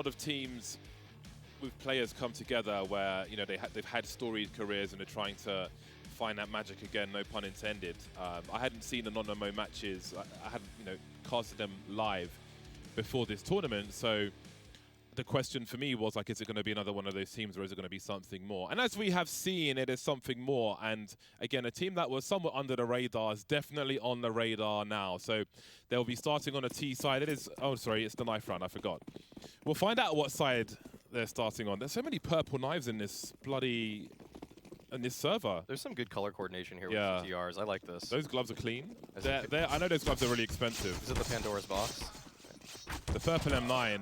lot of teams with players come together where, you know, they've had storied careers and they're trying to find that magic again, no pun intended. I hadn't seen Anonymo matches. I hadn't, you know, casted them live before this tournament, so the question for me was, like, is it going to be another one of those teams, or is it going to be something more? And as we have seen, it is something more. And again, a team that was somewhat under the radar is definitely on the radar now. So they'll be starting on a T side. It is, oh, sorry, it's the knife round, I forgot. We'll find out what side they're starting on. There's so many purple knives in this bloody, in this server. There's some good color coordination here with the TRs. I like this. Those gloves are clean. I know those gloves are really expensive. Is it the Pandora's box? The purple M9.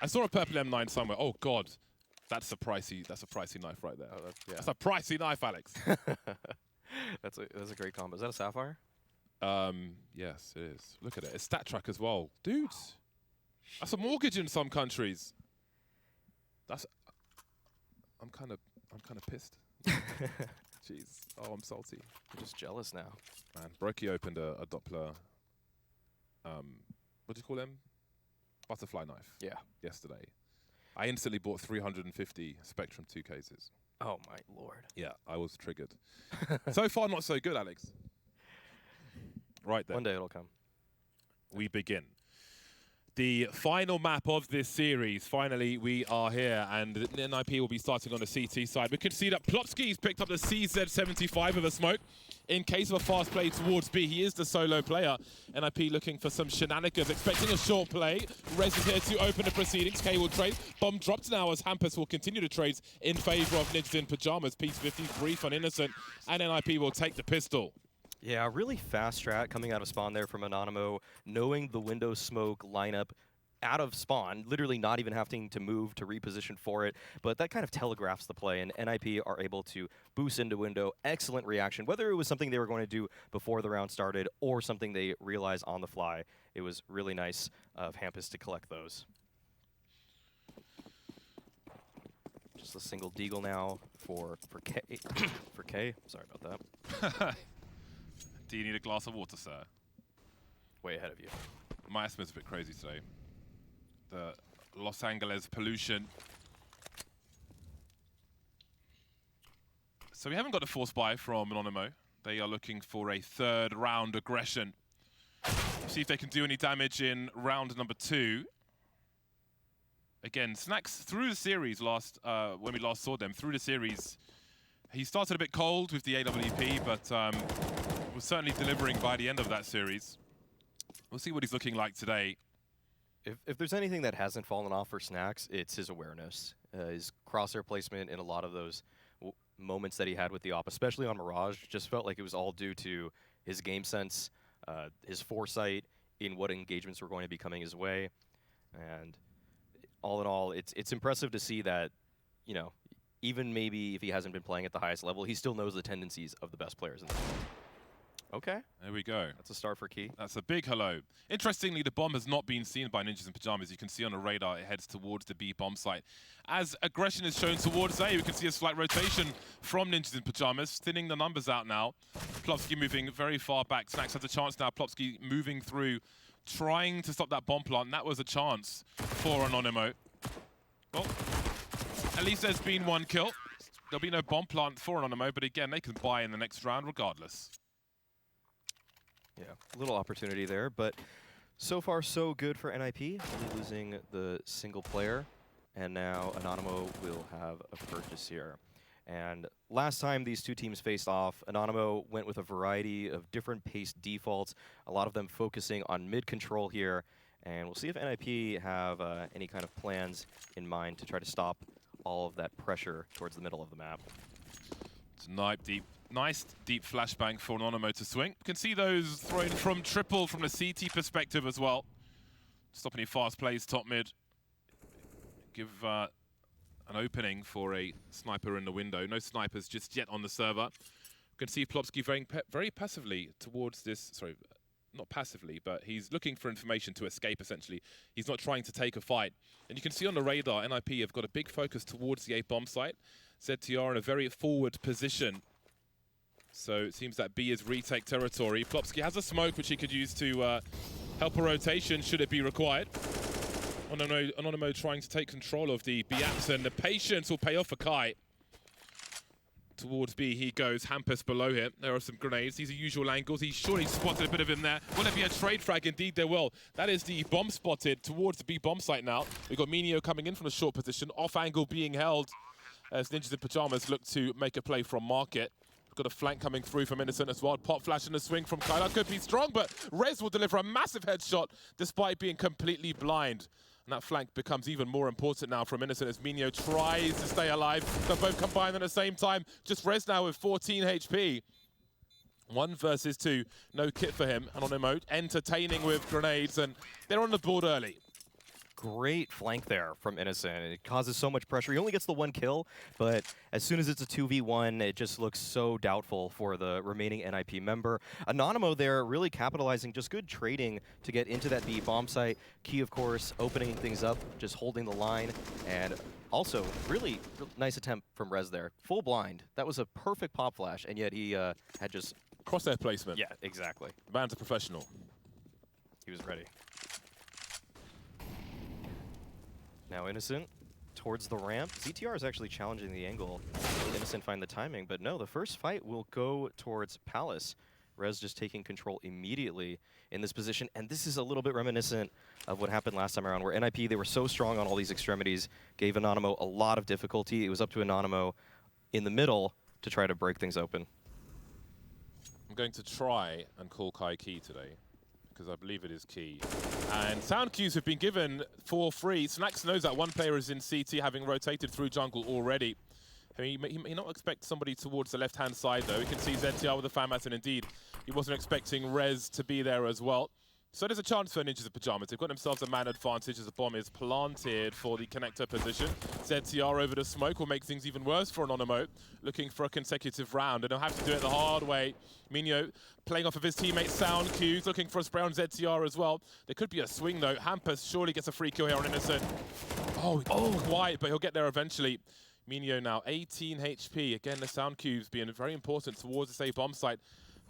I saw a purple M9 somewhere. Oh God, that's a pricey knife right there. Oh, that's a pricey knife, Alex. that's a great combo. Is that a sapphire? Yes, it is. Look at it. It's stat track as well, dude. That's a mortgage in some countries. I'm kind of pissed. Jeez. Oh, I'm salty. I'm just jealous now. Man, Brokey opened a Doppler. What do you call them? Butterfly knife. Yeah. Yesterday. I instantly bought 350 Spectrum 2 cases. Oh my lord. Yeah, I was triggered. So far, not so good, Alex. Right then. One day it'll come. We begin. The final map of this series. Finally, we are here, and the NIP will be starting on the CT side. We can see that Plopsky's picked up the CZ75 of a smoke. In case of a fast play towards B, he is the solo player. NIP looking for some shenanigans, expecting a short play. Rez is here to open the proceedings. K will trade. Bomb dropped now as Hampus will continue to trade in favor of Ninjas in Pajamas. Piece 50, brief and innocent, and NIP will take the pistol. Yeah, really fast strat coming out of spawn there from Anonymo, knowing the window smoke lineup out of spawn, literally not even having to move to reposition for it, but that kind of telegraphs the play, and NIP are able to boost into window. Excellent reaction, whether it was something they were going to do before the round started or something they realized on the fly. It was really nice of Hampus to collect those. Just a single deagle now for K. for K. Sorry about that. Do you need a glass of water, sir? Way ahead of you. My asthma's a bit crazy today. The Los Angeles pollution. So we haven't got a force buy from Anonymo. They are looking for a third round aggression. See if they can do any damage in round number 2. Again, Snacks through the series when we last saw them, through the series, he started a bit cold with the AWP, but was certainly delivering by the end of that series. We'll see what he's looking like today. If there's anything that hasn't fallen off for Snacks, it's his awareness. His crosshair placement in a lot of those moments that he had with the op, especially on Mirage, just felt like it was all due to his game sense, his foresight in what engagements were going to be coming his way. And all in all, it's impressive to see that, you know, even maybe if he hasn't been playing at the highest level, he still knows the tendencies of the best players in the game. Okay. There we go. That's a start for Key. That's a big hello. Interestingly, the bomb has not been seen by Ninjas in Pajamas. You can see on the radar it heads towards the B bomb site. As aggression is shown towards A, we can see a slight rotation from Ninjas in Pajamas, thinning the numbers out now. Plopsky moving very far back. Snacks has a chance now. Plopsky moving through, trying to stop that bomb plant. And that was a chance for Anonymo. Well, at least there's been one kill. There'll be no bomb plant for Anonymo, but again, they can buy in the next round regardless. Yeah, a little opportunity there, but so far so good for NIP, only losing the single player, and now Anonymo will have a purchase here. And last time these two teams faced off, Anonymo went with a variety of different pace defaults, a lot of them focusing on mid-control here, and we'll see if NIP have any kind of plans in mind to try to stop all of that pressure towards the middle of the map. Nice deep flashbang for Anonymo to swing. You can see those thrown from triple from the CT perspective as well. Stop any fast plays top mid. Give an opening for a sniper in the window. No snipers just yet on the server. You can see Plopsky very passively towards this, sorry, not passively, but he's looking for information to escape essentially. He's not trying to take a fight. And you can see on the radar, NIP have got a big focus towards the A bomb site. ZTR in a very forward position. So it seems that B is retake territory. Plopsky has a smoke which he could use to help a rotation should it be required. Anonymo trying to take control of the B apps, and the patience will pay off for Kai. Towards B he goes, Hampus below him. There are some grenades. These are usual angles. He's surely spotted a bit of him there. Will it be a trade frag? Indeed there will. That is the bomb spotted towards the B bomb site now. We've got Minio coming in from the short position. Off angle being held as Ninjas in Pyjamas look to make a play from Market. We've got a flank coming through from Innocent as well. Pop flash and a swing from Kyla. Could be strong, but Rez will deliver a massive headshot despite being completely blind. And that flank becomes even more important now from Innocent as Minio tries to stay alive. They're both combined at the same time. Just Rez now with 14 HP. 1 versus 2. No kit for him. Anonymo entertaining with grenades, and they're on the board early. Great flank there from Innocent. It causes so much pressure. He only gets the 1 kill, but as soon as it's a 2v1, it just looks so doubtful for the remaining NIP member. Anonymo there really capitalizing, just good trading to get into that B bomb site. Key, of course, opening things up, just holding the line, and also really nice attempt from Rez there. Full blind. That was a perfect pop flash, and yet he had just... Crosshair placement. Yeah, exactly. The man's a professional. He was ready. Now Innocent towards the ramp. ZTR is actually challenging the angle. Will Innocent find the timing? But no, the first fight will go towards Palace. Rez just taking control immediately in this position. And this is a little bit reminiscent of what happened last time around, where NIP, they were so strong on all these extremities, gave Anonymo a lot of difficulty. It was up to Anonymo in the middle to try to break things open. I'm going to try and call Kai Key today, because I believe it is Key. And sound cues have been given for free. Snax knows that one player is in CT, having rotated through jungle already. I mean, he may not expect somebody towards the left-hand side, though. He can see ZTR with the FAMAS, and indeed, he wasn't expecting Rez to be there as well. So there's a chance for Ninjas in Pyjamas. They've got themselves a man advantage as the bomb is planted for the connector position. ZTR over the smoke will make things even worse for Anonymo, looking for a consecutive round, and he'll have to do it the hard way. Minio playing off of his teammates' sound cues, looking for a spray on ZTR as well. There could be a swing, though. Hampus surely gets a free kill here on Innocent. Oh, quiet, but he'll get there eventually. Minio now 18 HP. Again, the sound cues being very important towards the A bomb site.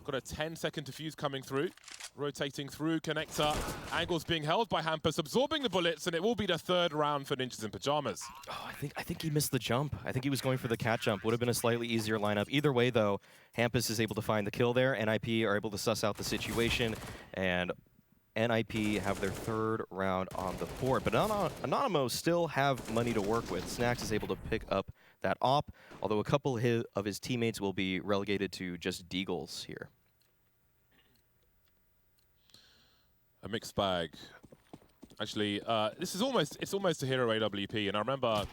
Got a 10-second defuse coming through. Rotating through connector. Angles being held by Hampus, absorbing the bullets, and it will be the 3rd round for Ninjas in Pyjamas. Oh, I think he missed the jump. I think he was going for the cat jump. Would have been a slightly easier lineup. Either way, though, Hampus is able to find the kill there. NIP are able to suss out the situation, and NIP have their 3rd round on the board. But Anonymo still have money to work with. Snax is able to pick up that op, although a couple of his teammates will be relegated to just deagles here. A mixed bag. Actually, this is almost a hero AWP, and I remember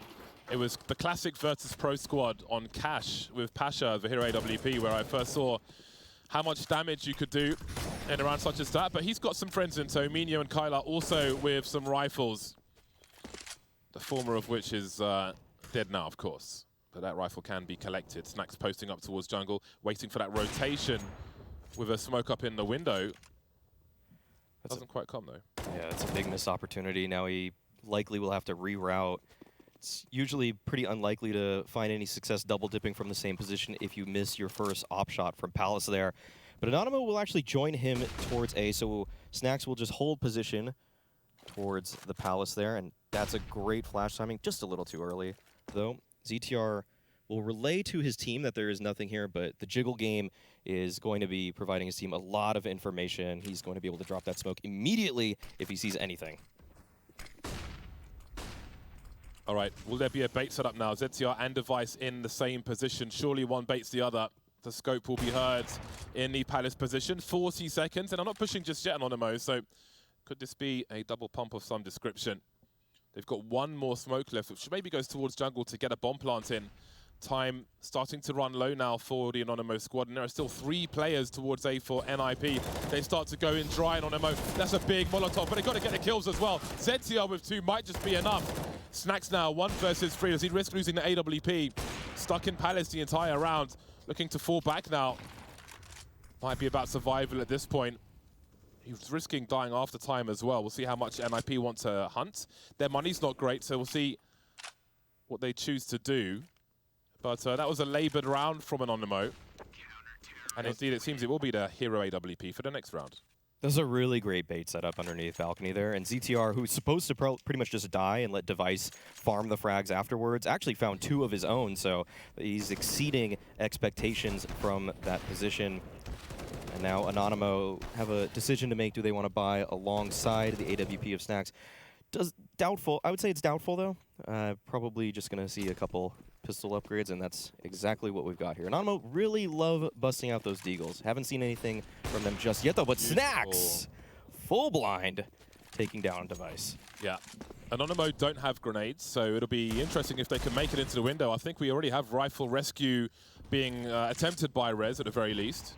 it was the classic Virtus Pro squad on Cash with Pasha, the hero AWP, where I first saw how much damage you could do in around such a stat. But he's got some friends in tow, Minio and Kyla, also with some rifles. The former of which is dead now, of course. But that rifle can be collected. Snax posting up towards jungle, waiting for that rotation with a smoke up in the window. Doesn't quite come, though. Yeah, it's a big missed opportunity. Now he likely will have to reroute. It's usually pretty unlikely to find any success double dipping from the same position if you miss your first op shot from Palace there. But Anonymo will actually join him towards A, so Snax will just hold position towards the Palace there, and that's a great flash timing. Just a little too early, though. ZTR will relay to his team that there is nothing here, but the Jiggle game is going to be providing his team a lot of information. He's going to be able to drop that smoke immediately if he sees anything. All right, will there be a bait set up now? ZTR and Device in the same position. Surely one baits the other. The scope will be heard in the Palace position. 40 seconds, and I'm not pushing just yet, Anonymo, so could this be a double pump of some description? They've got one more smoke left, which maybe goes towards jungle to get a bomb plant in. Time starting to run low now for the Anonymo squad, and there are still 3 players towards A for NIP. They start to go in dry. Anonymo, that's a big Molotov, but they've got to get the kills as well. ZTR with 2 might just be enough. Snax now, 1 versus 3. Does he risk losing the AWP? Stuck in Palace the entire round, looking to fall back now. Might be about survival at this point. He was risking dying after time as well. We'll see how much NIP want to hunt. Their money's not great, so we'll see what they choose to do. But that was a laboured round from Anonymo. And indeed, it seems it will be the hero AWP for the next round. There's a really great bait setup underneath balcony there, and ZTR, who's supposed to pretty much just die and let Device farm the frags afterwards, actually found 2 of his own, so he's exceeding expectations from that position. And now Anonymo have a decision to make. Do they want to buy alongside the AWP of Snacks? Doubtful. I would say it's doubtful, though. Probably just going to see a couple pistol upgrades, and that's exactly what we've got here. Anonymo really love busting out those deagles. Haven't seen anything from them just yet, though, but Snacks, full blind, taking down Device. Yeah. Anonymo don't have grenades, so it'll be interesting if they can make it into the window. I think we already have rifle rescue being attempted by Rez at the very least.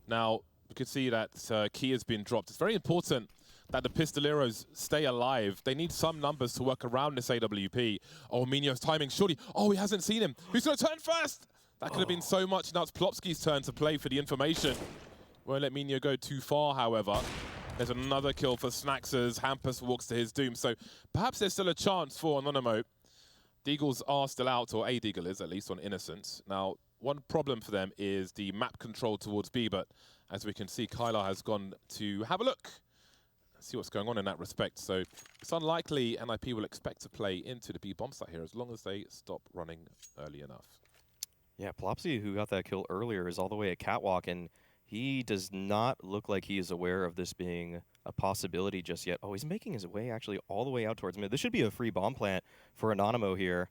Now, we can see that key has been dropped. It's very important that the Pistoleros stay alive. They need some numbers to work around this AWP. Oh, Minio's timing, surely. Oh, he hasn't seen him. Who's going to turn first? That could have been so much. Now it's Plopsky's turn to play for the information. Won't let Minio go too far, however. There's another kill for Snacks as Hampus walks to his doom. So perhaps there's still a chance for Anonymo. Deagles are still out, or a Deagle is, at least on Innocence. Now, one problem for them is the map control towards B, but as we can see, Kyler has gone to have a look. See what's going on in that respect. So it's unlikely NIP will expect to play into the B bomb site here as long as they stop running early enough. Yeah, Plopsy, who got that kill earlier, is all the way at Catwalk, and he does not look like he is aware of this being a possibility just yet. Oh, he's making his way actually all the way out towards mid. This should be a free bomb plant for Anonymo here.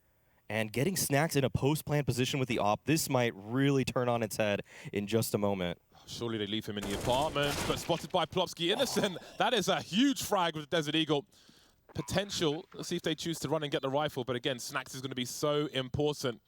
And getting Snacks in a post-plant position with the op, this might really turn on its head in just a moment. Surely they leave him in the apartment, but spotted by Plopsky. Innocent. That is a huge frag with the Desert Eagle. Potential. Let's see if they choose to run and get the rifle. But again, Snacks is going to be so important.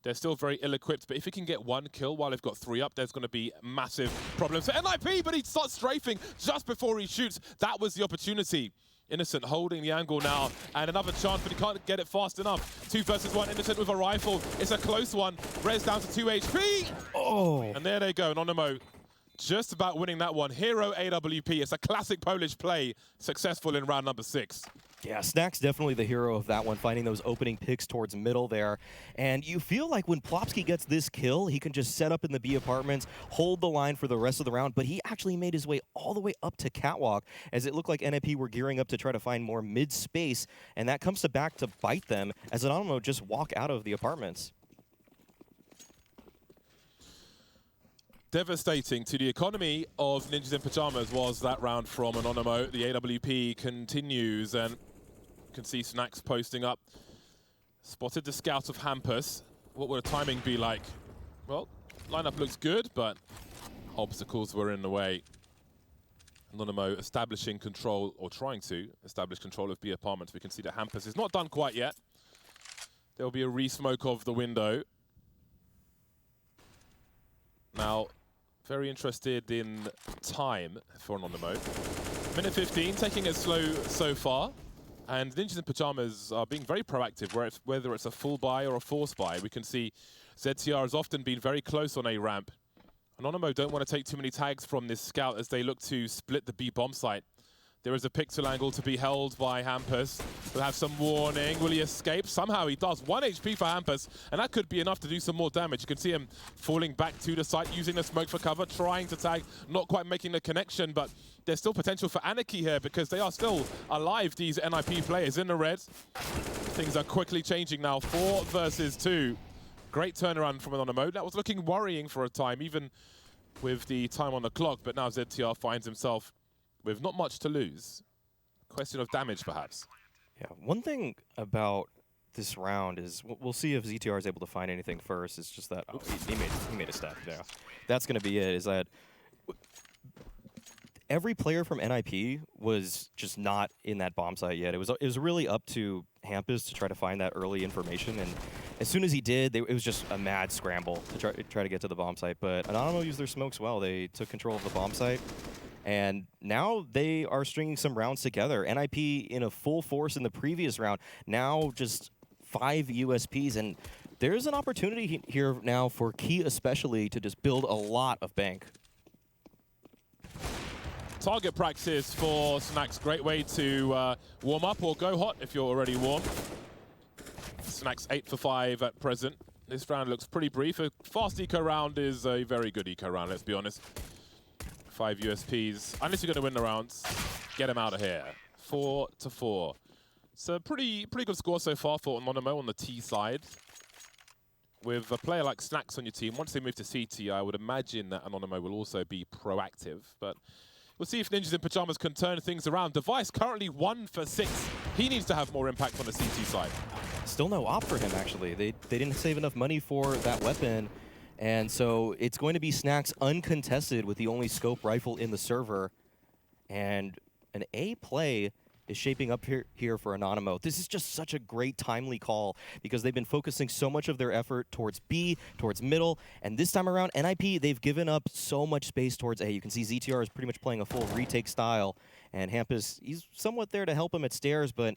They're still very ill-equipped, but if he can get 1 kill while they've got 3 up, there's going to be massive problems for NIP, but he starts strafing just before he shoots. That was the opportunity. Innocent holding the angle now, and another chance, but he can't get it fast enough. 2 versus 1, Innocent with a rifle. It's a close one. Rez down to 2 HP. Oh! And there they go, Anonymo just about winning that one. Hero AWP. It's a classic Polish play, successful in round number 6. Yeah, Snacks definitely the hero of that one, finding those opening picks towards middle there. And you feel like when Plopsky gets this kill, he can just set up in the B apartments, hold the line for the rest of the round, but he actually made his way all the way up to Catwalk, as it looked like NIP were gearing up to try to find more mid-space, and that comes back to bite them as Anonymo just walk out of the apartments. Devastating to the economy of Ninjas in Pyjamas was that round from Anonymo. The AWP continues, and you can see Snacks posting up. Spotted the scout of Hampus. What would the timing be like? Well, lineup looks good, but obstacles were in the way. Anonymo establishing control, or trying to establish control of B apartments. We can see that Hampus is not done quite yet. There will be a re-smoke of the window. Now, very interested in time for Anonymo. Minute 15, taking it slow so far. And Ninjas in Pyjamas are being very proactive, whether it's a full buy or a force buy. We can see ZTR has often been very close on A ramp. Anonymo don't want to take too many tags from this scout as they look to split the B bomb site. There is a pixel angle to be held by Hampus. We'll have some warning. Will he escape? Somehow he does. 1 HP for Hampus, and that could be enough to do some more damage. You can see him falling back to the site, using the smoke for cover, trying to tag, not quite making the connection, but there's still potential for anarchy here because they are still alive, these NIP players in the red. Things are quickly changing now. 4 versus 2. Great turnaround from Anonymo. That was looking worrying for a time, even with the time on the clock, but now ZTR finds himself with not much to lose. Question of damage, perhaps. Yeah, one thing about this round is, we'll see if ZTR is able to find anything first. It's just that, oh, he made a step there. That's going to be it, is that every player from NIP was just not in that bomb site yet. It was really up to Hampus to try to find that early information, and as soon as he did, it was just a mad scramble to try to get to the bomb site. But Anonymo used their smokes well. They took control of the bomb site, and now they are stringing some rounds together. NIP in a full force in the previous round, now just 5 USPs, and there's an opportunity here now for Key especially to just build a lot of bank. Target practice for Snacks. Great way to warm up or go hot if you're already warm. Snacks 8 for 5 at present. This round looks pretty brief. A fast eco round is a very good eco round, let's be honest. 5 USPs. Unless you're going to win the rounds, get him out of here. 4-4. It's a pretty good score so far for Anonymo on the T side. With a player like Snacks on your team, once they move to CT, I would imagine that Anonymo will also be proactive. But we'll see if Ninjas in Pyjamas can turn things around. Device currently 1 for 6. He needs to have more impact on the CT side. Still no op for him, actually. They didn't save enough money for that weapon. And so it's going to be Snacks uncontested with the only scope rifle in the server. And an A play is shaping up here for Anonymo. This is just such a great timely call because they've been focusing so much of their effort towards B, towards middle, and this time around, NIP, they've given up so much space towards A. You can see ZTR is pretty much playing a full retake style, and Hampus, he's somewhat there to help him at stairs, but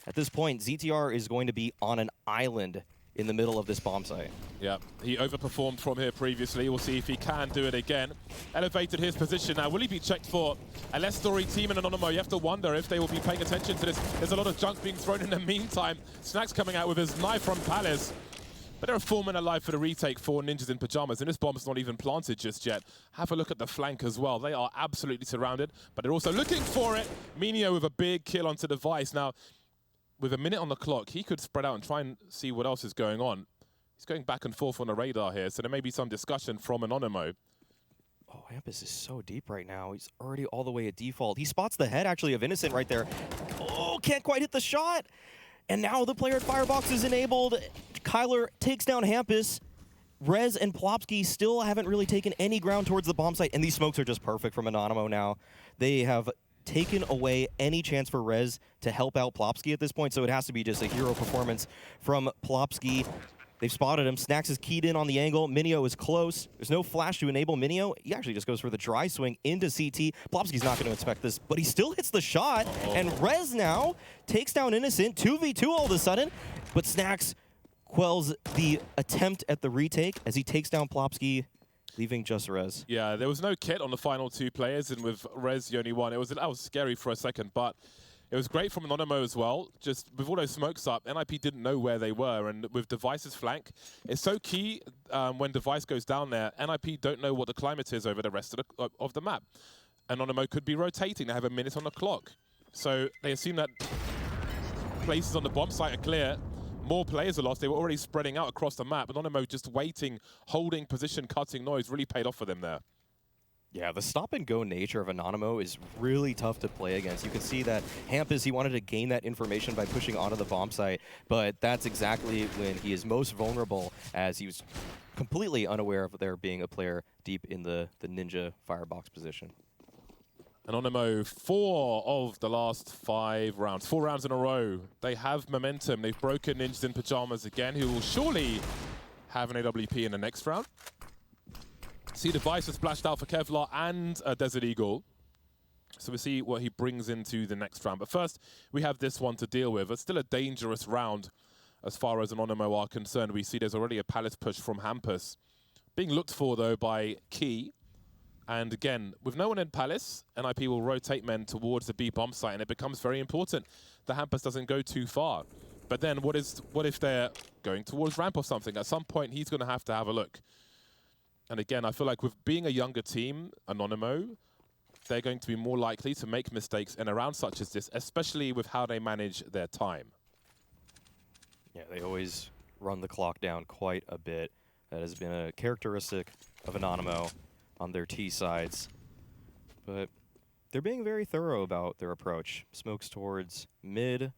at this point, ZTR is going to be on an island in the middle of this bomb site. Yeah, he overperformed from here previously. We'll see if he can do it again. Elevated his position now. Will he be checked for a less story team in Anonymo? You have to wonder if they will be paying attention to this. There's a lot of junk being thrown in the meantime. Snacks coming out with his knife from Palace. But there are 4 men alive for the retake for Ninjas in Pyjamas, and this bomb's not even planted just yet. Have a look at the flank as well. They are absolutely surrounded, but they're also looking for it. Minio with a big kill onto Device. Now, with a minute on the clock, he could spread out and try and see what else is going on. He's going back and forth on the radar here, so there may be some discussion from Anonymo. Oh, Hampus is so deep right now. He's already all the way at default. He spots the head, actually, of Innocent right there. Oh, can't quite hit the shot. And now the player at Firebox is enabled. Kyler takes down Hampus. Rez and Plopsky still haven't really taken any ground towards the bomb site, and these smokes are just perfect from Anonymo now. They have taken away any chance for Rez to help out Plopsky at this point, so it has to be just a hero performance from Plopsky. They've spotted him. Snacks is keyed in on the angle. Minio is close. There's no flash to enable Minio. He actually just goes for the dry swing into CT. Plopsky's not going to expect this, but he still hits the shot. And Rez now takes down Innocent. 2v2 all of a sudden, but Snacks quells the attempt at the retake as he takes down Plopsky, leaving just Rez. Yeah, there was no kit on the final 2 players, and with Rez, the only one. That was scary for a second, but it was great from Anonymo as well. Just with all those smokes up, NIP didn't know where they were, and with Device's flank, it's so key when Device goes down there. NIP don't know what the climate is over the rest of the map. Anonymo could be rotating. They have a minute on the clock. So they assume that places on the bomb site are clear. More players are lost. They were already spreading out across the map. Anonymo just waiting, holding position, cutting noise really paid off for them there. Yeah, the stop-and-go nature of Anonymo is really tough to play against. You can see that Hampus, he wanted to gain that information by pushing onto the bomb site, but that's exactly when he is most vulnerable, as he was completely unaware of there being a player deep in the Ninja firebox position. Anonymo, 4 of the last 5 rounds. 4 rounds in a row. They have momentum. They've broken Ninjas in Pyjamas again, who will surely have an AWP in the next round. See, Device has splashed out for Kevlar and Desert Eagle. So we'll see what he brings into the next round. But first, we have this one to deal with. It's still a dangerous round as far as Anonymo are concerned. We see there's already a Palace push from Hampus. Being looked for, though, by Key. And again, with no one in Palace, NIP will rotate men towards the B bomb site, and it becomes very important that Hampus doesn't go too far. But then what if they're going towards ramp or something? At some point, he's going to have a look. And again, I feel like with being a younger team, Anonymo, they're going to be more likely to make mistakes in a round such as this, especially with how they manage their time. Yeah, they always run the clock down quite a bit. That has been a characteristic of Anonymo on their T sides. But they're being very thorough about their approach. Smokes towards mid,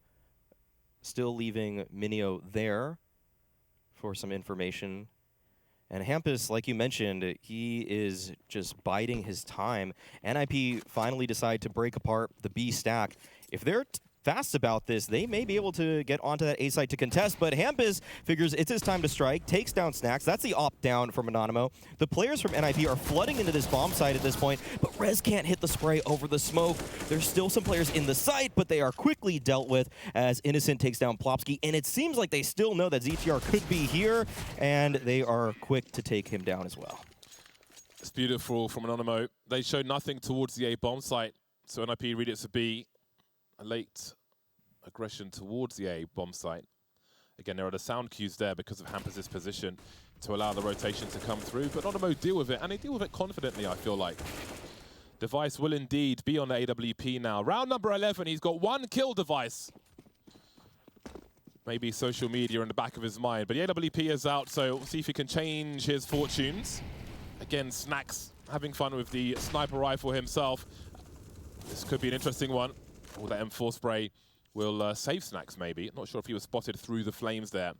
still leaving Minio there for some information. And Hampus, like you mentioned, he is just biding his time. NIP finally decide to break apart the B stack. If they're fast about this, they may be able to get onto that A site to contest, but Hampus figures it's his time to strike, takes down Snacks. That's the op down from Anonymo. The players from NIP are flooding into this bomb site at this point, but Rez can't hit the spray over the smoke. There's still some players in the site, but they are quickly dealt with as Innocent takes down Plopsky, and it seems like they still know that ZTR could be here, and they are quick to take him down as well. It's beautiful from Anonymo. They show nothing towards the A bomb site, so NIP read it to be a late aggression towards the A bomb site. Again, there are the sound cues there because of Hampus' position to allow the rotation to come through, but Anonymo deal with it, and they deal with it confidently, I feel like. Device will indeed be on the AWP now. Round number 11, he's got 1 kill, Device. Maybe social media in the back of his mind, but the AWP is out, so we'll see if he can change his fortunes. Again, Snacks having fun with the sniper rifle himself. This could be an interesting one. Oh, that M4 spray will save Snacks, maybe. Not sure if he was spotted through the flames there.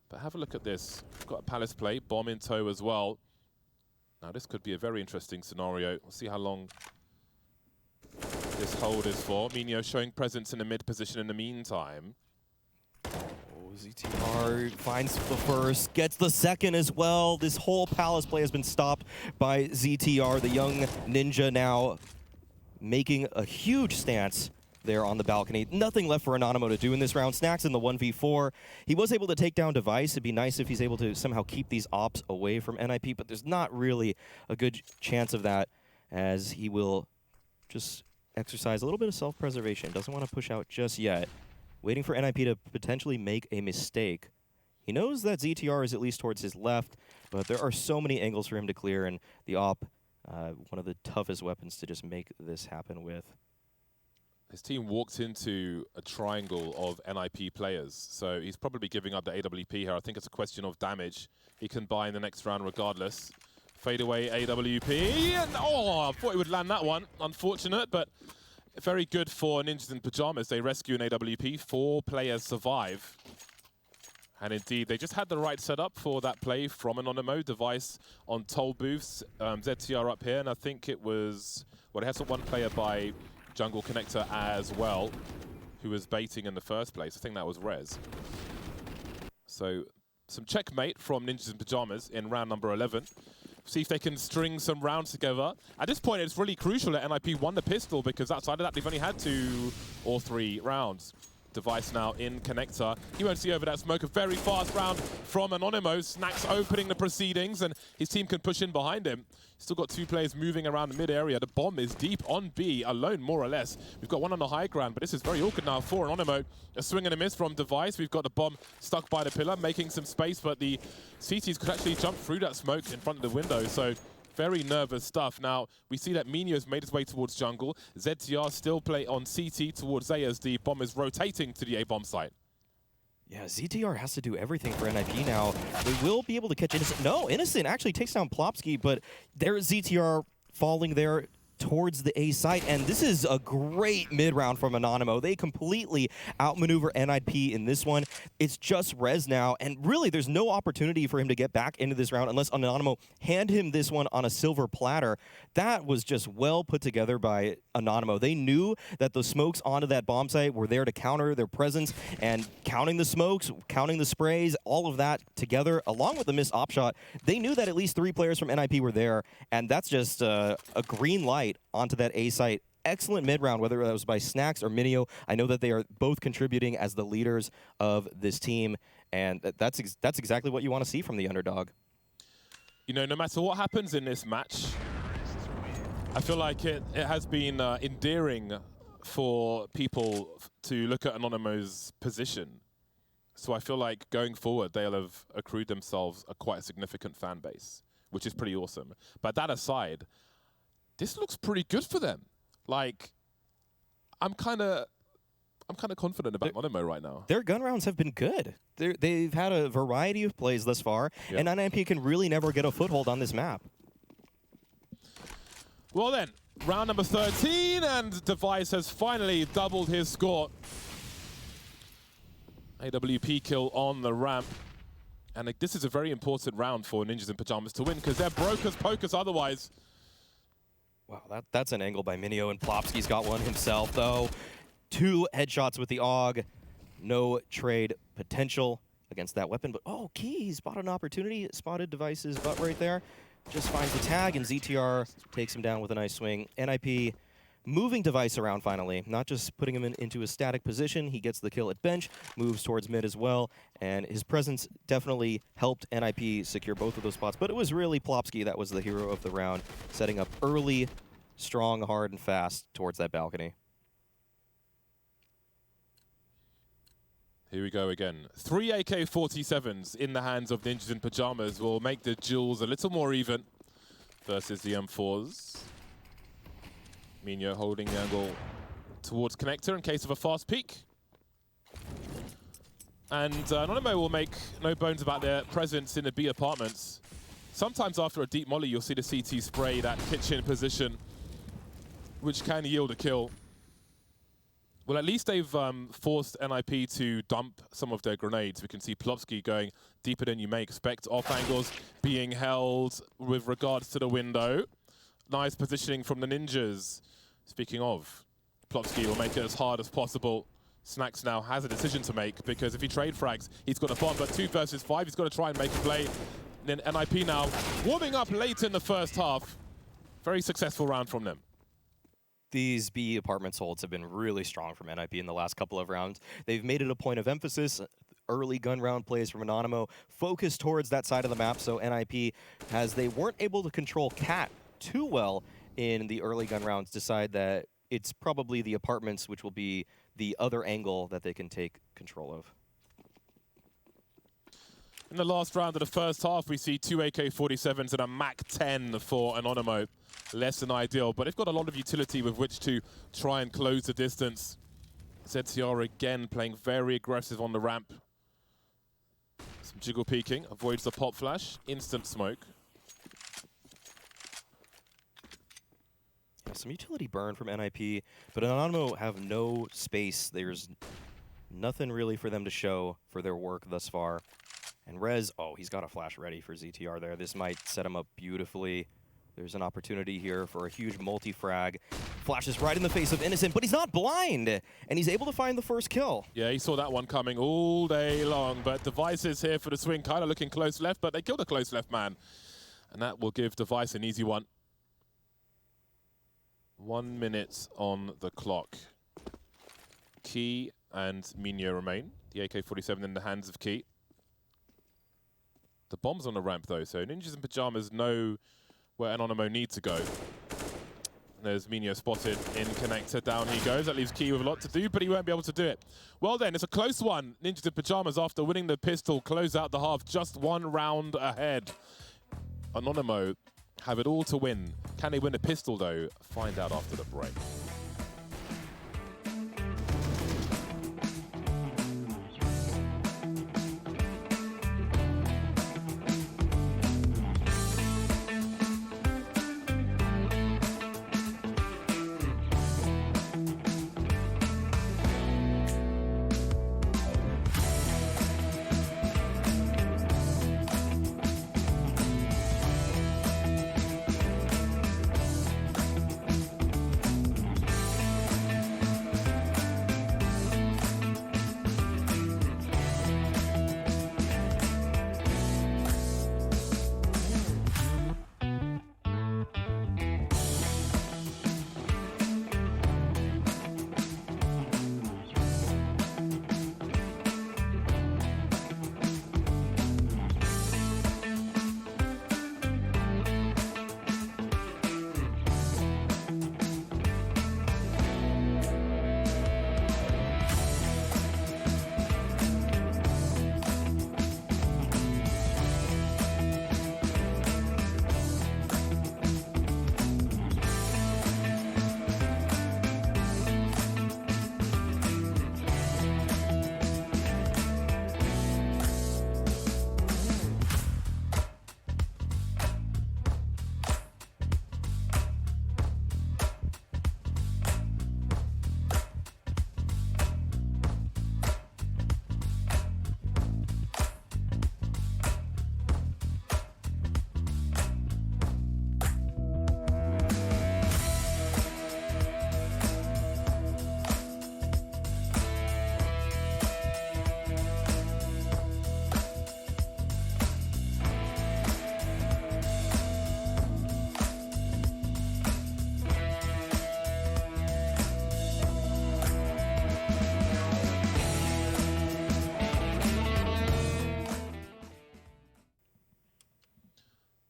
But have a look at this. We've got a Palace play, bomb in tow as well. Now, this could be a very interesting scenario. We'll see how long this hold is for. Minio showing presence in the mid position in the meantime. ZTR finds the first, gets the second as well. This whole Palace play has been stopped by ZTR. The young ninja now making a huge stance there on the balcony. Nothing left for Anonymo to do in this round. Snacks in the 1v4. He was able to take down Device. It'd be nice if he's able to somehow keep these ops away from NIP, but there's not really a good chance of that, as he will just exercise a little bit of self-preservation. Doesn't want to push out just yet. Waiting for NIP to potentially make a mistake. He knows that ZTR is at least towards his left, but there are so many angles for him to clear, and the op, one of the toughest weapons to just make this happen with. His team walked into a triangle of NIP players, so he's probably giving up the AWP here. I think it's a question of damage he can buy in the next round regardless. Fade away AWP, and oh, I thought he would land that one. Unfortunate, but very good for Ninjas in Pajamas. They rescue an AWP. 4 players survive. And indeed, they just had the right setup for that play from Anonymo. Device on toll booths. ZTR up here, and I think it was, well, it has one player by Jungle Connector as well, who was baiting in the first place. I think that was Rez. So, some checkmate from Ninjas in Pajamas in round number 11. See if they can string some rounds together. At this point, it's really crucial that NIP won the pistol, because outside of that, they've only had 2 or 3 rounds. Device now in connector. He won't see over that smoke. A very fast round from Anonymo. Snacks opening the proceedings, and his team can push in behind him. Still got 2 players moving around the mid area. The bomb is deep on B, alone more or less. We've got one on the high ground, but this is very awkward now for Anonymo. A swing and a miss from Device. We've got the bomb stuck by the pillar, making some space, but the CTs could actually jump through that smoke in front of the window. So very nervous stuff. Now, we see that Minio's made his way towards jungle. ZTR still play on CT towards A as the bomb is rotating to the A-bomb site. Yeah, ZTR has to do everything for NIP now. They will be able to catch Innocent. No, Innocent actually takes down Plopsky, but there's ZTR falling there towards the A site, and this is a great mid-round from Anonymo. They completely outmaneuver NIP in this one. It's just Rez now, and really there's no opportunity for him to get back into this round unless Anonymo hand him this one on a silver platter. That was just well put together by Anonymo. They knew that the smokes onto that bomb site were there to counter their presence, and counting the smokes, counting the sprays, all of that together, along with the missed op shot, they knew that at least 3 players from NIP were there, and that's just a green light onto that A site. Excellent mid-round, whether that was by Snacks or Minio. I know that they are both contributing as the leaders of this team, and that's exactly what you want to see from the underdog. You know, no matter what happens in this match, I feel like it has been endearing for people to look at Anonymo's position. So I feel like going forward, they'll have accrued themselves quite a significant fan base, which is pretty awesome. But that aside, this looks pretty good for them. Like, I'm kind of confident about Anonymo right now. Their gun rounds have been good. They've had a variety of plays thus far, and NIP can really never get a foothold on this map. Well then, round number 13, and Device has finally doubled his score. AWP kill on the ramp. And this is a very important round for Ninjas in Pajamas to win, because they're broke as pokers otherwise. Wow, that's an angle by Minio, and Plopsky's got one himself, though. 2 headshots with the AUG. No trade potential against that weapon, but oh, Key spotted an opportunity. Spotted Device's butt right there. Just finds the tag, and ZTR takes him down with a nice swing. NIP moving Device around finally, not just putting him into a static position. He gets the kill at bench, moves towards mid as well, and his presence definitely helped NIP secure both of those spots. But it was really Plopsky that was the hero of the round, setting up early, strong, hard, and fast towards that balcony. Here we go again. 3 AK-47s in the hands of Ninjas in Pajamas will make the duels a little more even versus the M4s. Mino holding the angle towards connector in case of a fast peek. And Anonymo will make no bones about their presence in the B apartments. Sometimes after a deep molly, you'll see the CT spray that kitchen position, which can yield a kill. Well, at least they've forced NIP to dump some of their grenades. We can see Plopsky going deeper than you may expect. Off angles being held with regards to the window. Nice positioning from the Ninjas. Speaking of, Plopsky will make it as hard as possible. Snacks now has a decision to make, because if he trade frags, he's got a bomb, but 2 versus 5, he's got to try and make a play. And then NIP now warming up late in the first half. Very successful round from them. These B apartments holds have been really strong from NIP in the last couple of rounds. They've made it a point of emphasis. Early gun round plays from Anonymo focused towards that side of the map, so NIP, as they weren't able to control Cat too well in the early gun rounds, decide that it's probably the apartments which will be the other angle that they can take control of. In the last round of the first half, we see 2 AK-47s and a MAC-10 for Anonymo. Less than ideal, but they've got a lot of utility with which to try and close the distance. ZTR again playing very aggressive on the ramp. Some jiggle peeking, avoids the pop flash, instant smoke. Yeah, some utility burn from NIP, but Anonymo have no space. There's nothing really for them to show for their work thus far. And Rez, oh, he's got a flash ready for ZTR there. This might set him up beautifully. There's an opportunity here for a huge multi-frag. Flashes right in the face of Innocent, but he's not blind, and he's able to find the first kill. Yeah, he saw that one coming all day long, but Device is here for the swing, kind of looking close left, but they killed a close left man. And that will give Device an easy one. 1 minute on the clock. Key and Mino remain. The AK-47 in the hands of Key. The bomb's on the ramp though, so Ninjas in Pajamas know where Anonymo need to go. There's Mino spotted in connector, down he goes. That leaves Key with a lot to do, but he won't be able to do it. Well then, it's a close one. Ninjas in Pajamas, after winning the pistol, close out the half, just 1 round ahead. Anonymo have it all to win. Can they win a pistol though? Find out after the break.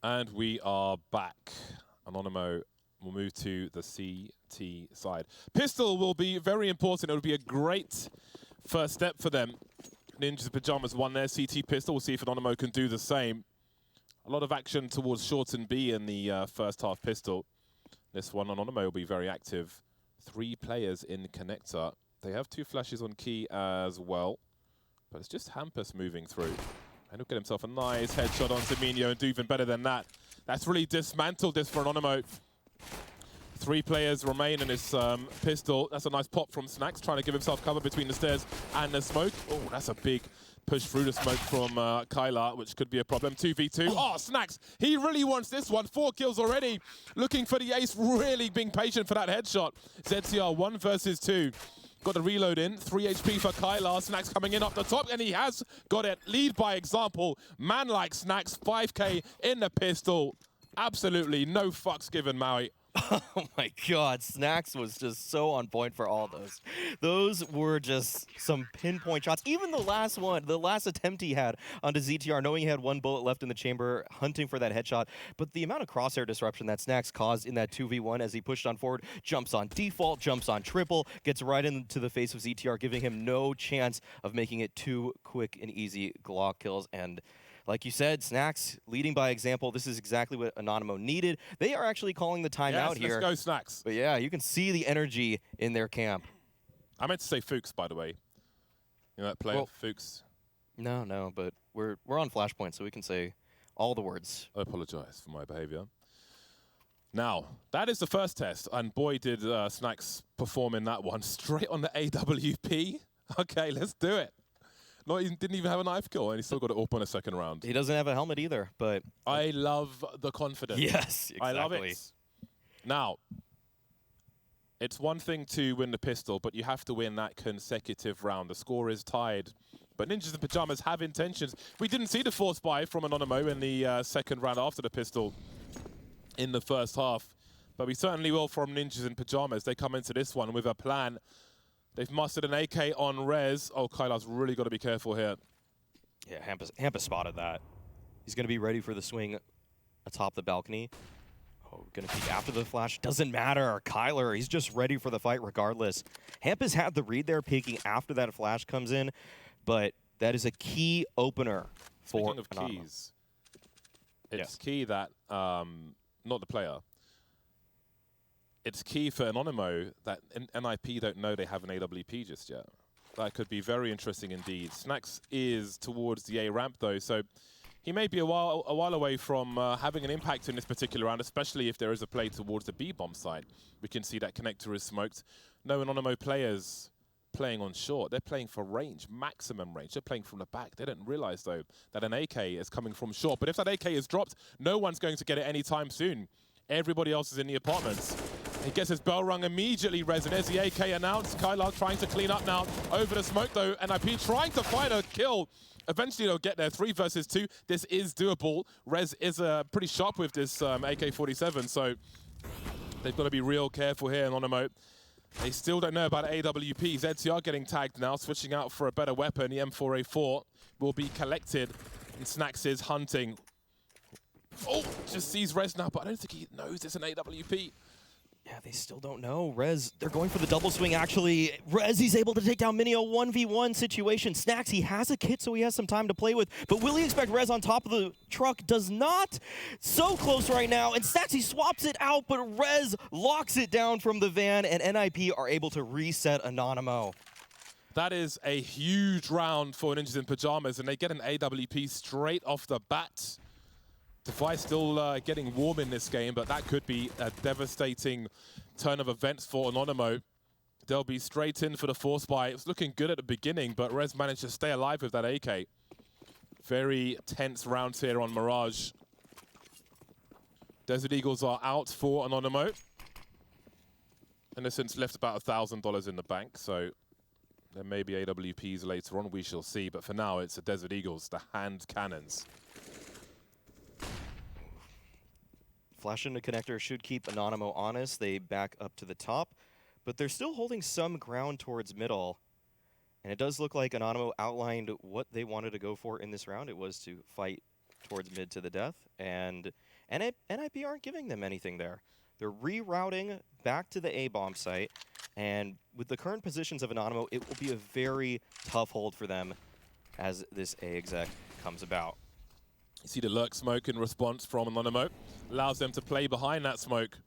And we are back. Anonymo will move to the CT side. Pistol will be very important. It will be a great first step for them. Ninjas Pajamas won their CT pistol. We'll see if Anonymo can do the same. A lot of action towards short and B in the first half pistol. This one, Anonymo will be very active. 3 players in connector. They have 2 flashes on key as well. But it's just Hampus moving through. And he'll get himself a nice headshot onto Minio and do even better than that. That's really dismantled this for Anonymo. 3 players remain in his pistol. That's a nice pop from Snacks, trying to give himself cover between the stairs and the smoke. Oh, that's a big push through the smoke from Kyla, which could be a problem. 2v2. Oh, Snacks, he really wants this one. 4 kills already. Looking for the ace, really being patient for that headshot. ZCR 1 versus 2. Got the reload in. 3 HP for Kyla. Snacks coming in up the top, and he has got it. Lead by example. Man like Snacks, 5K in the pistol. Absolutely no fucks given, Maui. Oh my god, Snacks was just so on point for all those. Those were just some pinpoint shots. Even the last one, the last attempt he had onto ZTR, knowing he had 1 bullet left in the chamber, hunting for that headshot. But the amount of crosshair disruption that Snacks caused in that 2v1 as he pushed on forward, jumps on default, jumps on triple, gets right into the face of ZTR, giving him no chance of making it 2 quick and easy Glock kills. And like you said, Snacks leading by example. This is exactly what Anonymo needed. They are actually calling the timeout here. Let's go, Snacks. But yeah, you can see the energy in their camp. I meant to say Fuchs, by the way. You know that player, Fuchs? No, but we're on Flashpoint, so we can say all the words. I apologize for my behavior. Now, that is the first test, and boy did Snacks perform in that one. Straight on the AWP. Okay, let's do it. No, he didn't even have a knife kill, and he still got it up on a second round. He doesn't have a helmet either, but... I love the confidence. Yes, exactly. I love it. Now, it's one thing to win the pistol, but you have to win that consecutive round. The score is tied, but Ninjas in Pajamas have intentions. We didn't see the force buy from Anonymo in the second round after the pistol in the first half, but we certainly will from Ninjas in Pajamas. They come into this one with a plan. They've mustered an AK on Rez. Oh, Kyla's really got to be careful here. Yeah, Hampus spotted that. He's going to be ready for the swing atop the balcony. Oh, going to peek after the flash. Doesn't matter. Kyler, he's just ready for the fight regardless. Hampus had the read there, peeking after that flash comes in, but that is a key opener for Speaking of keys, it's key that, not the player, it's key for Anonymo that NIP don't know they have an AWP just yet. That could be very interesting indeed. Snacks is towards the A ramp though, so he may be a while away from having an impact in this particular round, especially if there is a play towards the B bomb side. We can see that connector is smoked. No Anonymo players playing on short. They're playing for range, maximum range. They're playing from the back. They don't realize though that an AK is coming from short. But if that AK is dropped, no one's going to get it anytime soon. Everybody else is in the apartments. He gets his bell rung immediately, Rez, and there's the AK announced. Kyla trying to clean up now over the smoke, though. NIP trying to find a kill. Eventually, they'll get there. 3 versus 2. This is doable. Rez is pretty sharp with this AK-47, so they've got to be real careful here in Anonymo. They still don't know about AWP. ZCR getting tagged now, switching out for a better weapon. The M4A4 will be collected, and Snacks is hunting. Oh, just sees Rez now, but I don't think he knows it's an AWP. Yeah, they still don't know. Rez, they're going for the double swing, actually. Rez, he's able to take down Minio 1v1 situation. Snacks, he has a kit, so he has some time to play with. But will he expect Rez on top of the truck? Does not. So close right now. And Snacks, he swaps it out, but Rez locks it down from the van, and NIP are able to reset Anonymo. That is a huge round for Ninjas in Pajamas, and they get an AWP straight off the bat. Device still getting warm in this game, but that could be a devastating turn of events for Anonymo. They'll be straight in for the force buy. It was looking good at the beginning, but Rez managed to stay alive with that AK. Very tense rounds here on Mirage. Desert Eagles are out for Anonymo. Innocence left about $1,000 in the bank, so there may be AWPs later on, we shall see. But for now, it's the Desert Eagles, the hand cannons. Flash into connector should keep Anonymo honest. They back up to the top, but they're still holding some ground towards middle. And it does look like Anonymo outlined what they wanted to go for in this round. It was to fight towards mid to the death, and NIP aren't giving them anything there. They're rerouting back to the A-bomb site, and with the current positions of Anonymo, it will be a very tough hold for them as this A-exec comes about. You see the lurk smoke in response from Anonymo. Allows them to play behind that smoke.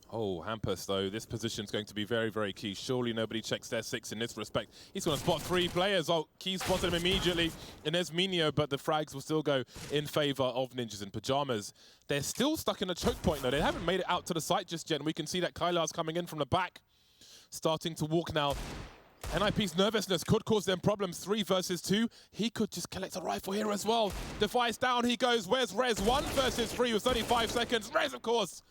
Oh, Hampus, though, this position is going to be very, very key. Surely nobody checks their 6 in this respect. He's going to spot 3 players. Oh, Key spotted him immediately. And there's Minio, but the frags will still go in favor of Ninjas in Pajamas. They're still stuck in a choke point, though. They haven't made it out to the site just yet. And we can see that Kylar's coming in from the back, starting to walk now. NIP's nervousness could cause them problems. 3 versus 2. He could just collect a rifle here as well. Device down he goes. Where's Rez? 1 versus 3 with 35 seconds. Rez, of course.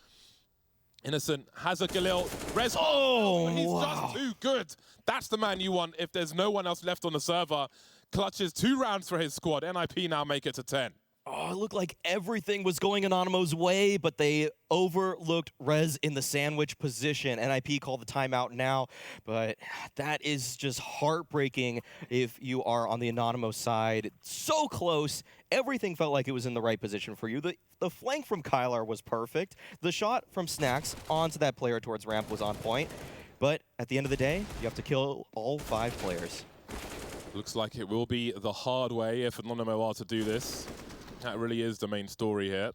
Innocent has a Galil. Rez, he's just too good. That's the man you want if there's no one else left on the server. Clutches 2 rounds for his squad. NIP now make it to 10. Oh, it looked like everything was going Anonymo's way, but they overlooked Rez in the sandwich position. NIP called the timeout now, but that is just heartbreaking if you are on the Anonymo side. So close. Everything felt like it was in the right position for you. The flank from Kylar was perfect. The shot from Snacks onto that player towards ramp was on point. But at the end of the day, you have to kill all 5 players. Looks like it will be the hard way if Anonymo are to do this. That really is the main story here.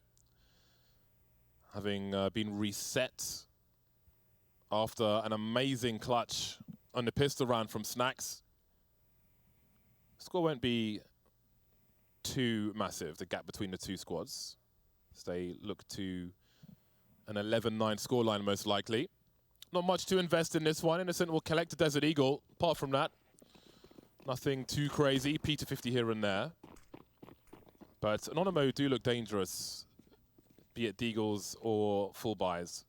Having been reset after an amazing clutch on the pistol round from Snacks. Score won't be too massive, the gap between the 2 squads. So they look to an 11-9 scoreline most likely. Not much to invest in this one. Innocent will collect a Desert Eagle. Apart from that, nothing too crazy. Peter 50 here and there. But Anonymo do look dangerous, be it Deagles or full buys.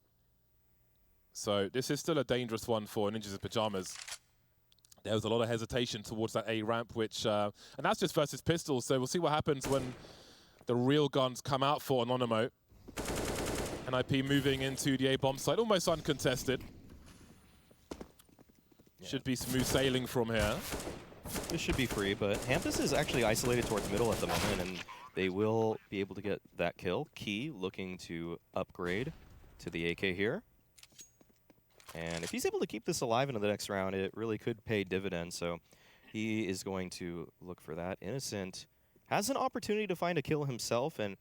So this is still a dangerous one for Ninjas in Pajamas. There was a lot of hesitation towards that A ramp, which, and that's just versus pistols. So we'll see what happens when the real guns come out for Anonymo. NIP moving into the A bomb site, almost uncontested. Yeah. Should be smooth sailing from here. This should be free, but Hampus is actually isolated towards middle at the moment, and they will be able to get that kill. Key looking to upgrade to the AK here. And if he's able to keep this alive into the next round, it really could pay dividends. So he is going to look for that. Innocent has an opportunity to find a kill himself, and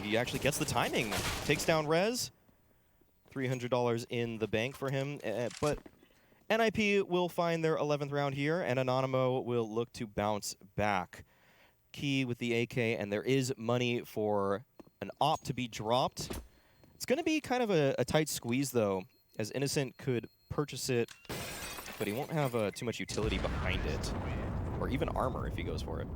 he actually gets the timing. Takes down Rez. $300 in the bank for him, but NIP will find their 11th round here, and Anonymo will look to bounce back. Key with the AK, and there is money for an op to be dropped. It's going to be kind of a tight squeeze, though, as Innocent could purchase it, but he won't have too much utility behind it, or even armor if he goes for it.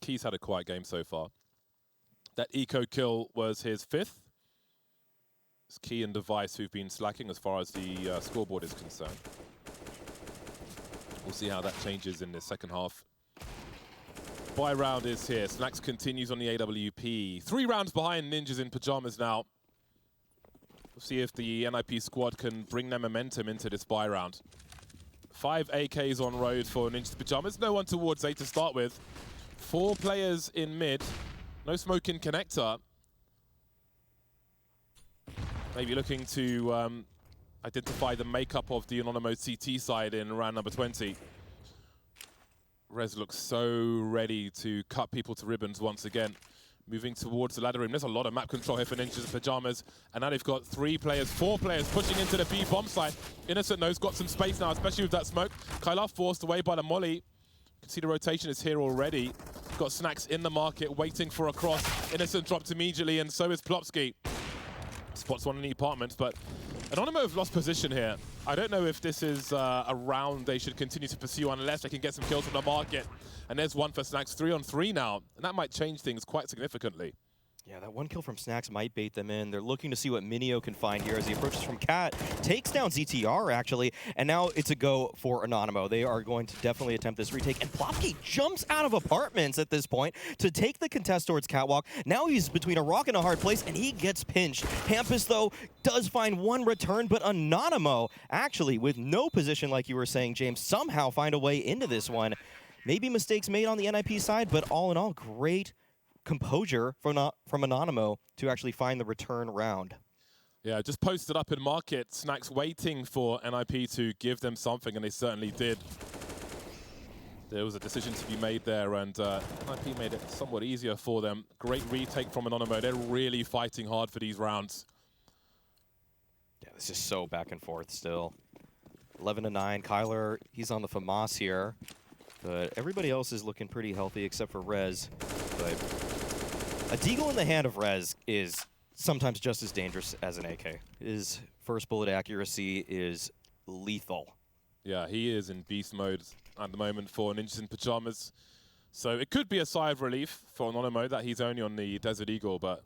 Key's had a quiet game so far. That eco kill was his 5th. It's Key and Device who've been slacking as far as the scoreboard is concerned. We'll see how that changes in the second half. Buy round is here. Snacks continues on the AWP. 3 rounds behind Ninjas in Pajamas now. We'll see if the NIP squad can bring their momentum into this buy round. 5 AKs on road for Ninjas in Pajamas. No one towards A to start with. 4 players in mid. No smoke in connector. Maybe looking to identify the makeup of the Anonymo CT side in round number 20. Rez looks so ready to cut people to ribbons once again. Moving towards the ladder room. There's a lot of map control here for Ninjas in Pajamas. And now they've got 4 players pushing into the B bomb site. Innocent knows got some space now, especially with that smoke. Kylar forced away by the molly. You can see the rotation is here already. Got Snacks in the market, waiting for a cross. Innocent dropped immediately, and so is Plopsky. Spots one in the apartments, but Anonymo have lost position here. I don't know if this is a round they should continue to pursue unless they can get some kills from the market. And there's one for Snacks, 3-on-3 now, and that might change things quite significantly. Yeah, that one kill from Snacks might bait them in. They're looking to see what Minio can find here as he approaches from Cat. Takes down ZTR, actually, and now it's a go for Anonymo. They are going to definitely attempt this retake, and Plopsky jumps out of apartments at this point to take the contest towards Catwalk. Now he's between a rock and a hard place, and he gets pinched. Hampus, though, does find one return, but Anonymo, actually, with no position like you were saying, James, somehow find a way into this one. Maybe mistakes made on the NIP side, but all in all, great composure from Anonymo to actually find the return round. Yeah, just posted up in market. Snacks waiting for NIP to give them something, and they certainly did. There was a decision to be made there, and MIP made it somewhat easier for them. Great retake from Anonymo. They're really fighting hard for these rounds. Yeah, this is so back and forth still. 11-9. Kyler, he's on the FAMAS here. But everybody else is looking pretty healthy except for Rez. But a deagle in the hand of Rez is sometimes just as dangerous as an AK. His first bullet accuracy is lethal. Yeah, he is in beast mode at the moment for Ninjas in Pajamas. So it could be a sigh of relief for Anonymo that he's only on the Desert Eagle, but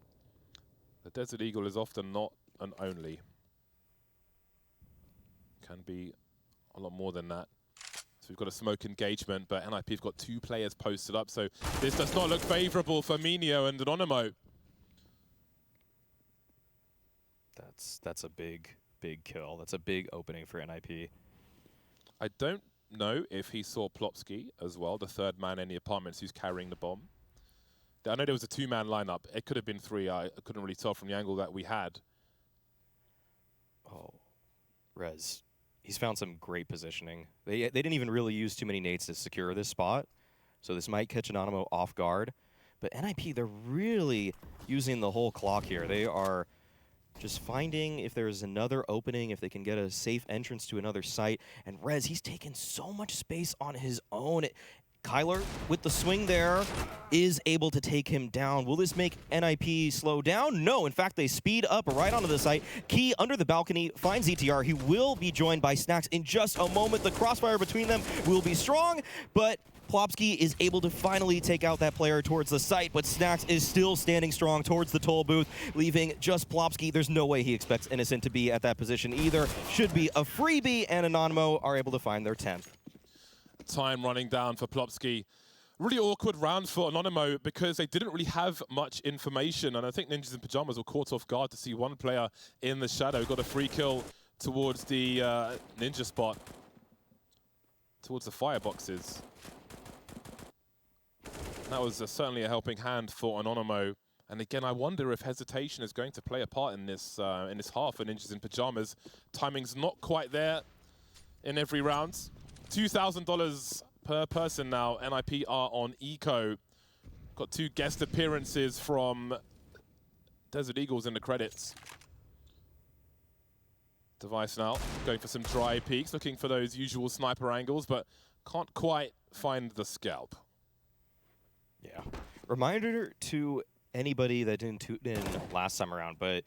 the Desert Eagle is often not an only. Can be a lot more than that. So we've got a smoke engagement, but NIP have got 2 players posted up, so this does not look favorable for Minio and Anonymo. That's a big kill. That's a big opening for NIP. I don't know if he saw Plopsky as well, the 3rd man in the apartments who's carrying the bomb. I know there was a 2-man lineup. It could have been 3. I couldn't really tell from the angle that we had. Oh, Rez. He's found some great positioning. They didn't even really use too many nades to secure this spot, so this might catch Anonymo off guard. But NIP, they're really using the whole clock here. They are just finding if there's another opening, if they can get a safe entrance to another site. And Rez, he's taken so much space on his own. Kyler, with the swing there, is able to take him down. Will this make NIP slow down? No, in fact, they speed up right onto the site. Key under the balcony finds ETR. He will be joined by Snacks in just a moment. The crossfire between them will be strong, but Plopsky is able to finally take out that player towards the site, but Snacks is still standing strong towards the toll booth, leaving just Plopsky. There's no way he expects Innocent to be at that position either. Should be a freebie, and Anonymo are able to find their 10th. Time running down for Plopsky. Really awkward round for Anonymo because they didn't really have much information, and I think Ninjas in Pajamas were caught off guard to see one player in the shadow. Got a free kill towards the ninja spot, towards the fireboxes. That was certainly a helping hand for Anonymo. And again, I wonder if hesitation is going to play a part in this half for Ninjas in Pajamas. Timing's not quite there in every round. $2,000 per person now. NIP are on Eco. Got 2 guest appearances from Desert Eagles in the credits. Device now going for some dry peeks, looking for those usual sniper angles, but can't quite find the scalp. Yeah. Reminder to anybody that didn't tune in last time around, but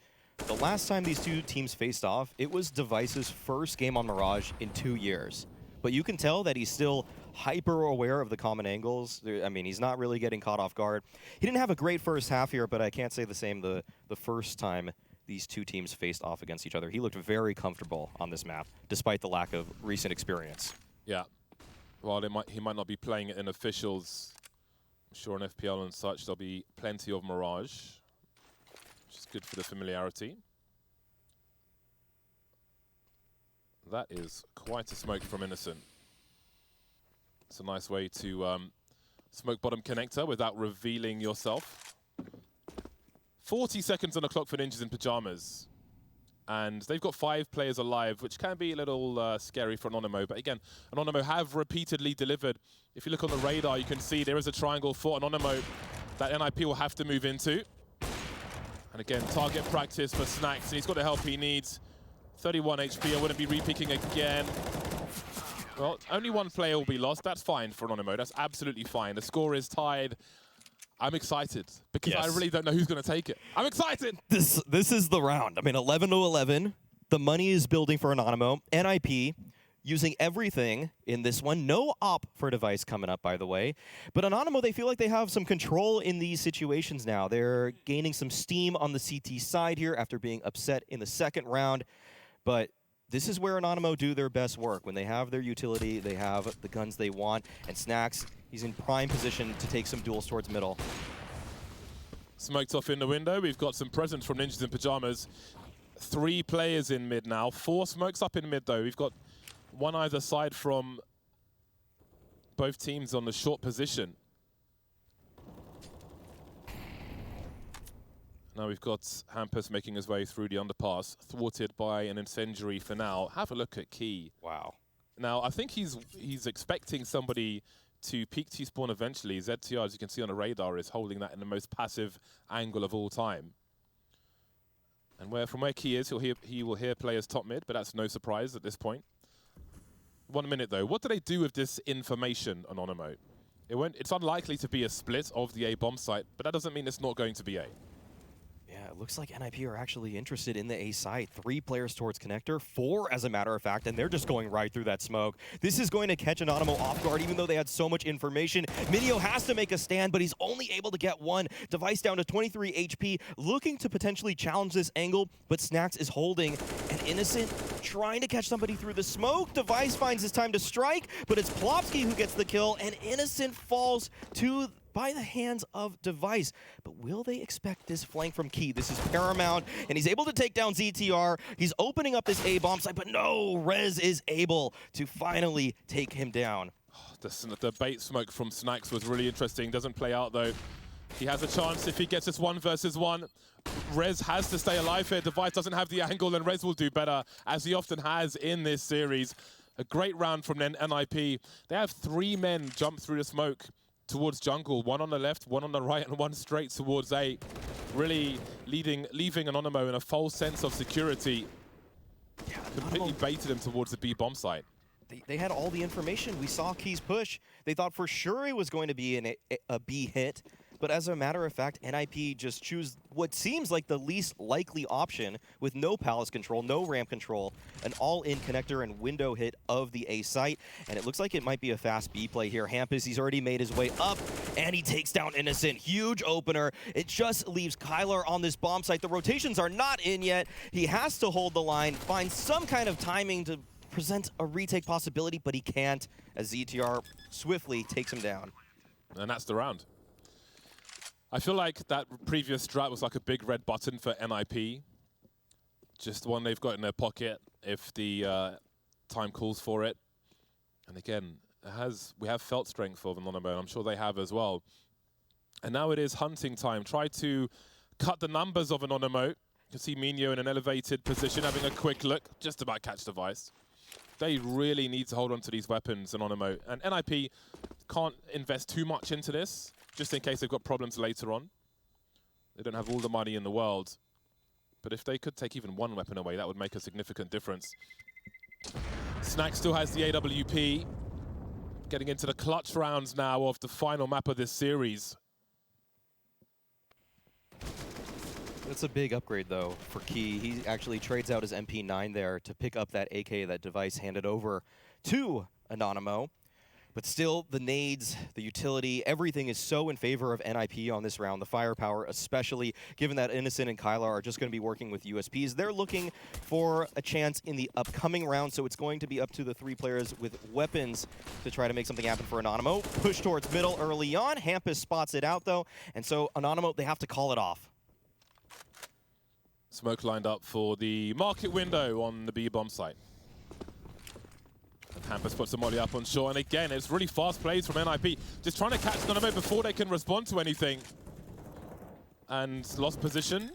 the last time these 2 teams faced off, it was Device's first game on Mirage in 2 years. But you can tell that he's still hyper aware of the common angles. I mean, he's not really getting caught off guard. He didn't have a great first half here, but I can't say the same the first time these 2 teams faced off against each other. He looked very comfortable on this map, despite the lack of recent experience. Yeah. While he might not be playing it in officials, I'm sure on FPL and such, there'll be plenty of Mirage, which is good for the familiarity. That is quite a smoke from Innocent. It's a nice way to smoke bottom connector without revealing yourself. 40 seconds on the clock for Ninjas in Pajamas. And they've got 5 players alive, which can be a little scary for Anonymo. But again, Anonymo have repeatedly delivered. If you look on the radar, you can see there is a triangle for Anonymo that NIP will have to move into. And again, target practice for Snacks, and he's got the help he needs. 31 HP, I wouldn't be re-picking again. Well, only 1 player will be lost. That's fine for Anonymo. That's absolutely fine. The score is tied. I'm excited because I really don't know who's going to take it. I'm excited. This is the round. I mean, 11-11. The money is building for Anonymo. NIP using everything in this one. No op for Device coming up, by the way. But Anonymo, they feel like they have some control in these situations now. They're gaining some steam on the CT side here after being upset in the second round. But this is where Anonymo do their best work. When they have their utility, they have the guns they want. And Snacks, he's in prime position to take some duels towards middle. Smoked off in the window. We've got some presents from Ninjas in Pajamas. 3 players in mid now. 4 smokes up in mid, though. We've got 1 either side from both teams on the short position. Now we've got Hampus making his way through the underpass, thwarted by an incendiary for now. Have a look at Key. Wow. Now, I think he's expecting somebody to peak T-spawn eventually. ZTR, as you can see on the radar, is holding that in the most passive angle of all time. And from where Key is, he will hear players top mid, but that's no surprise at this point. 1 minute though, what do they do with this information, Anonymo? It's unlikely to be a split of the A bomb site, but that doesn't mean it's not going to be A. Yeah, it looks like NIP are actually interested in the A site. 3 players towards connector, 4 as a matter of fact, and they're just going right through that smoke. This is going to catch Anonymo off guard, even though they had so much information. Minio has to make a stand, but he's only able to get 1. Device down to 23 HP, looking to potentially challenge this angle, but Snacks is holding. And Innocent trying to catch somebody through the smoke. Device finds his time to strike, but it's Plopsky who gets the kill, and Innocent falls by the hands of Device. But will they expect this flank from Key? This is paramount, and he's able to take down ZTR. He's opening up this A bomb site, but no, Rez is able to finally take him down. The bait smoke from Snacks was really interesting. Doesn't play out though. He has a chance if he gets this 1 versus 1. Rez has to stay alive here. Device doesn't have the angle, and Rez will do better, as he often has in this series. A great round from NIP. They have 3 men jump through the smoke towards jungle, 1 on the left, 1 on the right, and 1 straight towards A. Really leaving Anonymo in a false sense of security. Yeah, completely baited him towards the B bomb site. They had all the information. We saw Key's push. They thought for sure it was going to be a B hit. But as a matter of fact, NIP just choose what seems like the least likely option with no palace control, no ramp control, an all-in connector and window hit of the A site. And it looks like it might be a fast B play here. Hampus, he's already made his way up, and he takes down Innocent. Huge opener. It just leaves Kyler on this bomb site. The rotations are not in yet. He has to hold the line, find some kind of timing to present a retake possibility, but he can't, as ZTR swiftly takes him down. And that's the round. I feel like that previous strat was like a big red button for NIP. Just one they've got in their pocket if the time calls for it. And again, we have felt strength of Anonymo, and I'm sure they have as well. And now it is hunting time. Try to cut the numbers of Anonymo. You can see Minio in an elevated position, having a quick look, just about catch Device. They really need to hold on to these weapons, Anonymo. And NIP can't invest too much into this, just in case they've got problems later on. They don't have all the money in the world. But if they could take even 1 weapon away, that would make a significant difference. Snack still has the AWP. Getting into the clutch rounds now of the final map of this series. That's a big upgrade, though, for Key. He actually trades out his MP9 there to pick up that AK that Device handed over to Anonymo. But still, the nades, the utility, everything is so in favor of NIP on this round. The firepower, especially given that Innocent and Kylar are just going to be working with USPs. They're looking for a chance in the upcoming round, so it's going to be up to the 3 players with weapons to try to make something happen for Anonymo. Push towards middle early on. Hampus spots it out, though, and so Anonymo, they have to call it off. Smoke lined up for the market window on the B bomb site. Hampus puts the molly up on shore, and again, it's really fast plays from NIP. Just trying to catch Anonymo before they can respond to anything. And lost position.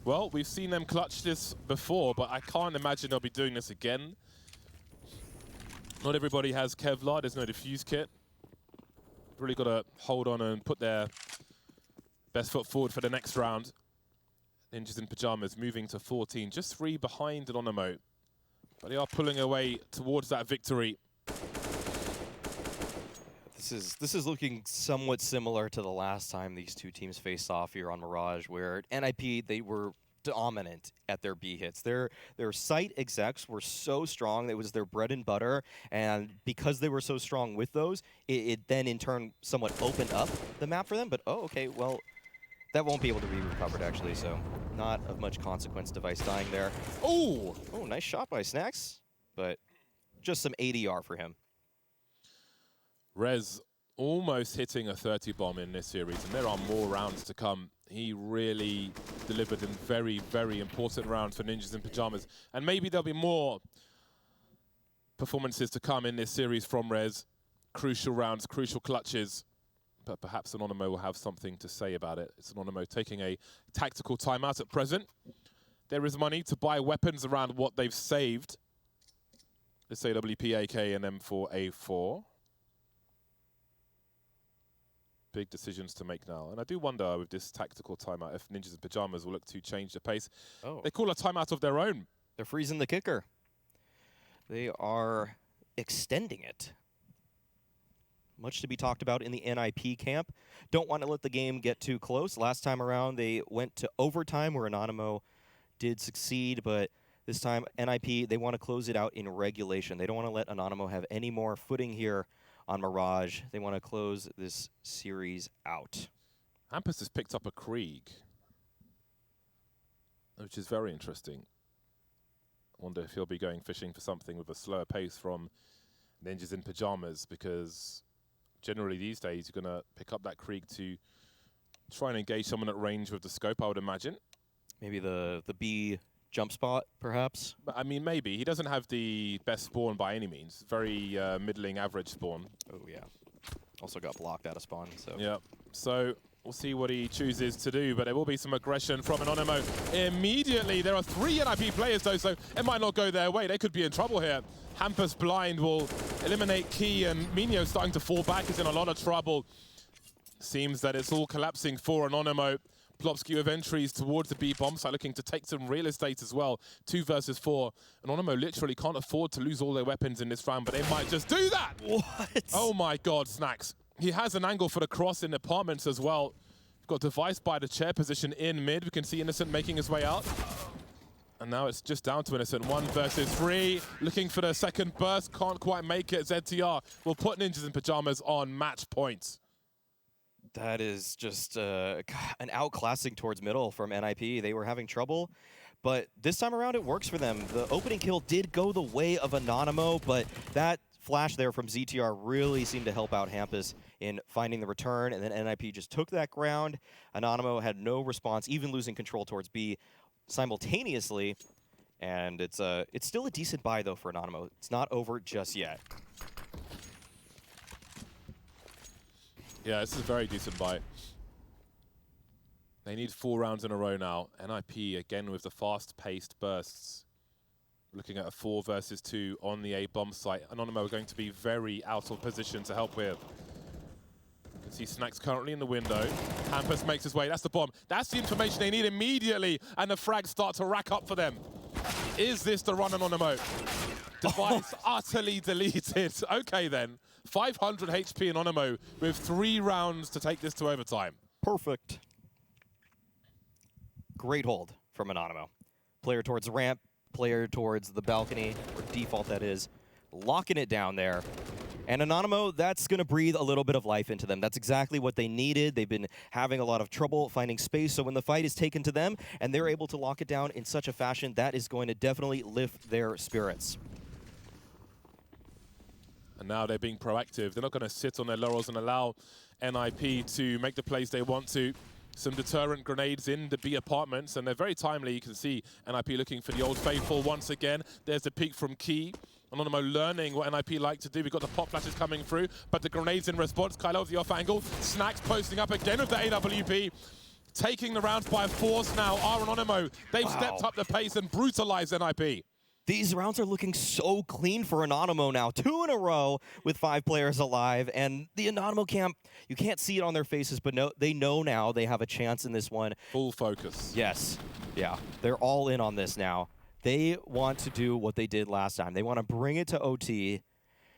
Well, we've seen them clutch this before, but I can't imagine they'll be doing this again. Not everybody has Kevlar, there's no defuse kit. Really got to hold on and put their best foot forward for the next round. Ninjas in Pajamas moving to 14, just 3 behind Anonymo. But they are pulling away towards that victory. This is looking somewhat similar to the last time these 2 teams faced off here on Mirage, where NIP, they were dominant at their B hits. Their site execs were so strong, it was their bread and butter, and because they were so strong with those, it then in turn somewhat opened up the map for them. But oh, okay, well, that won't be able to be recovered, actually, so not of much consequence. Device dying there. Oh, nice shot by Snacks, but just some ADR for him. Rez almost hitting a 30 bomb in this series, and there are more rounds to come. He really delivered in very, very important rounds for Ninjas in Pajamas, and maybe there'll be more performances to come in this series from Rez. Crucial rounds, crucial clutches. But perhaps Anonymo will have something to say about it. It's Anonymo taking a tactical timeout at present. There is money to buy weapons around what they've saved. This AWP, AK, and M4A4. big decisions to make now. And I do wonder with this tactical timeout if Ninjas in Pajamas will look to change the pace. Oh. They call a timeout of their own. They're freezing the kicker. They are extending it. Much to be talked about in the NIP camp. Don't want to let the game get too close. Last time around, they went to overtime where Anonymo did succeed, but this time, NIP, they want to close it out in regulation. They don't want to let Anonymo have any more footing here on Mirage. They want to close this series out. Hampus has picked up a Krieg, which is very interesting. I wonder if he'll be going fishing for something with a slower pace from Ninjas in Pajamas, because generally these days you're going to pick up that Krieg to try and engage someone at range with the scope, I would imagine. Maybe the B jump spot, perhaps? But, I mean, maybe. He doesn't have the best spawn by any means. Very middling average spawn. Oh, yeah. Also got blocked out of spawn, so. Yeah. So we'll see what he chooses to do, but there will be some aggression from Anonymo immediately. There are 3 NIP players, though, so it might not go their way. They could be in trouble here. Hampus blind will eliminate Key, and Minho starting to fall back is in a lot of trouble. Seems that it's all collapsing for Anonymo. Plopsky with entries towards the B bomb site, looking to take some real estate as well. 2 versus 4. Anonymo literally can't afford to lose all their weapons in this round, but they might just do that! What? Oh my god, Snacks. He has an angle for the cross in apartments as well. Got device by the chair position in mid. We can see Innocent making his way out. And now it's just down to Innocent. 1 versus 3. Looking for the second burst. Can't quite make it. ZTR will put Ninjas in Pajamas on match points. That is just an outclassing towards middle from NIP. They were having trouble, but this time around it works for them. The opening kill did go the way of Anonymo, but that flash there from ZTR really seemed to help out Hampus in finding the return, and then NIP just took that ground. Anonymo had no response, even losing control towards B simultaneously, and it's still a decent buy, though, for Anonymo. It's not over just yet. Yeah, this is a very decent buy. They need 4 rounds in a row now. NIP again with the fast-paced bursts. Looking at a 4 versus 2 on the A bomb site. Anonymo are going to be very out of position to help with. You can see Snacks currently in the window. Hampus makes his way. That's the bomb. That's the information they need immediately, and the frags start to rack up for them. Is this the run, Anonymo? Device utterly deleted. Okay then. 500 HP in Anonymo with 3 rounds to take this to overtime. Perfect. Great hold from Anonymo. Player towards the ramp, player towards the balcony, or default that is, locking it down there. And Anonymo, that's going to breathe a little bit of life into them. That's exactly what they needed. They've been having a lot of trouble finding space, so when the fight is taken to them and they're able to lock it down in such a fashion, that is going to definitely lift their spirits. And now they're being proactive. They're not going to sit on their laurels and allow NIP to make the plays they want to. Some deterrent grenades in the B apartments, and they're very timely. You can see NIP looking for the old faithful once again. There's the peek from Key. Anonymo learning what NIP like to do. We've got the pop flashes coming through, but the grenades in response. Kylo with the off angle. Snacks posting up again with the AWP. Taking the rounds by force now. Anonymo, they've stepped up the pace and brutalized NIP. These rounds are looking so clean for Anonymo now. 2 in a row with 5 players alive. And the Anonymo camp, you can't see it on their faces, but no, they know now they have a chance in this one. Full focus. Yes. Yeah. They're all in on this now. They want to do what they did last time. They want to bring it to OT.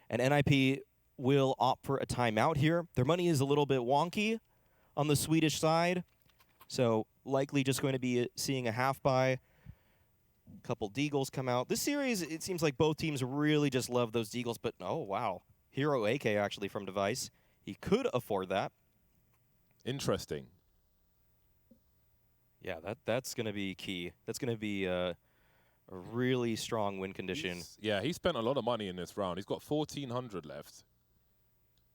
And NIP will opt for a timeout here. Their money is a little bit wonky on the Swedish side. So likely just going to be seeing a half buy. Couple Deagles come out. This series, it seems like both teams really just love those Deagles, but oh, wow. Hero AK actually from Device. He could afford that. Interesting. Yeah, that's going to be key. That's going to be a really strong win condition. He spent a lot of money in this round. He's got 1,400 left.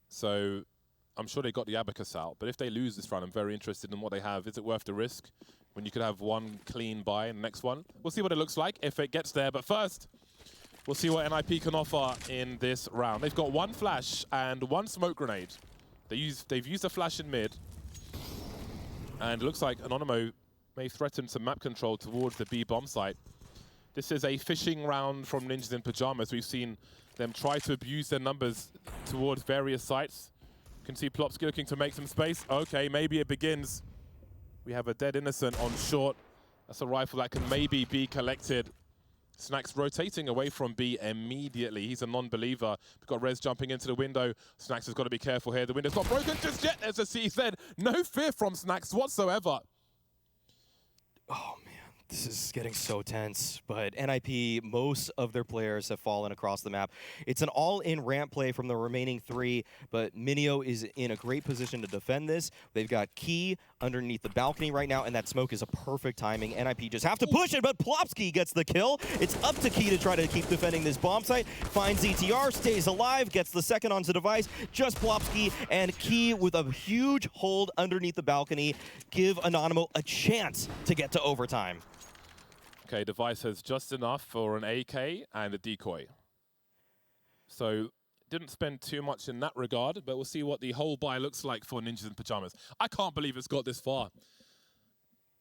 So I'm sure they got the Abacus out, but if they lose this round, I'm very interested in what they have. Is it worth the risk when you could have one clean buy in the next one? We'll see what it looks like if it gets there, but first, we'll see what NIP can offer in this round. They've got 1 flash and 1 smoke grenade. They've used a flash in mid, and it looks like Anonymo may threaten some map control towards the B bomb site. This is a fishing round from Ninjas in Pajamas. We've seen them try to abuse their numbers towards various sites. Can see Plopsky looking to make some space. Okay, maybe it begins. We have a dead innocent on short. That's a rifle that can maybe be collected. Snacks rotating away from B immediately. He's a non-believer. We've got Rez jumping into the window. Snacks has got to be careful here. The window's not broken just yet. There's a CZ. No fear from Snacks whatsoever. Oh, man. This is getting so tense, but NIP, most of their players have fallen across the map. It's an all-in ramp play from the remaining 3, but Minio is in a great position to defend this. They've got Key underneath the balcony right now, and that smoke is a perfect timing. NIP just have to push it, but Plopsky gets the kill. It's up to Key to try to keep defending this bomb site. Finds ETR, stays alive, gets the second onto device. Just Plopsky and Key with a huge hold underneath the balcony give Anonymo a chance to get to overtime. Okay, device has just enough for an AK and a decoy. So didn't spend too much in that regard, but we'll see what the whole buy looks like for Ninjas in Pajamas. I can't believe it's got this far.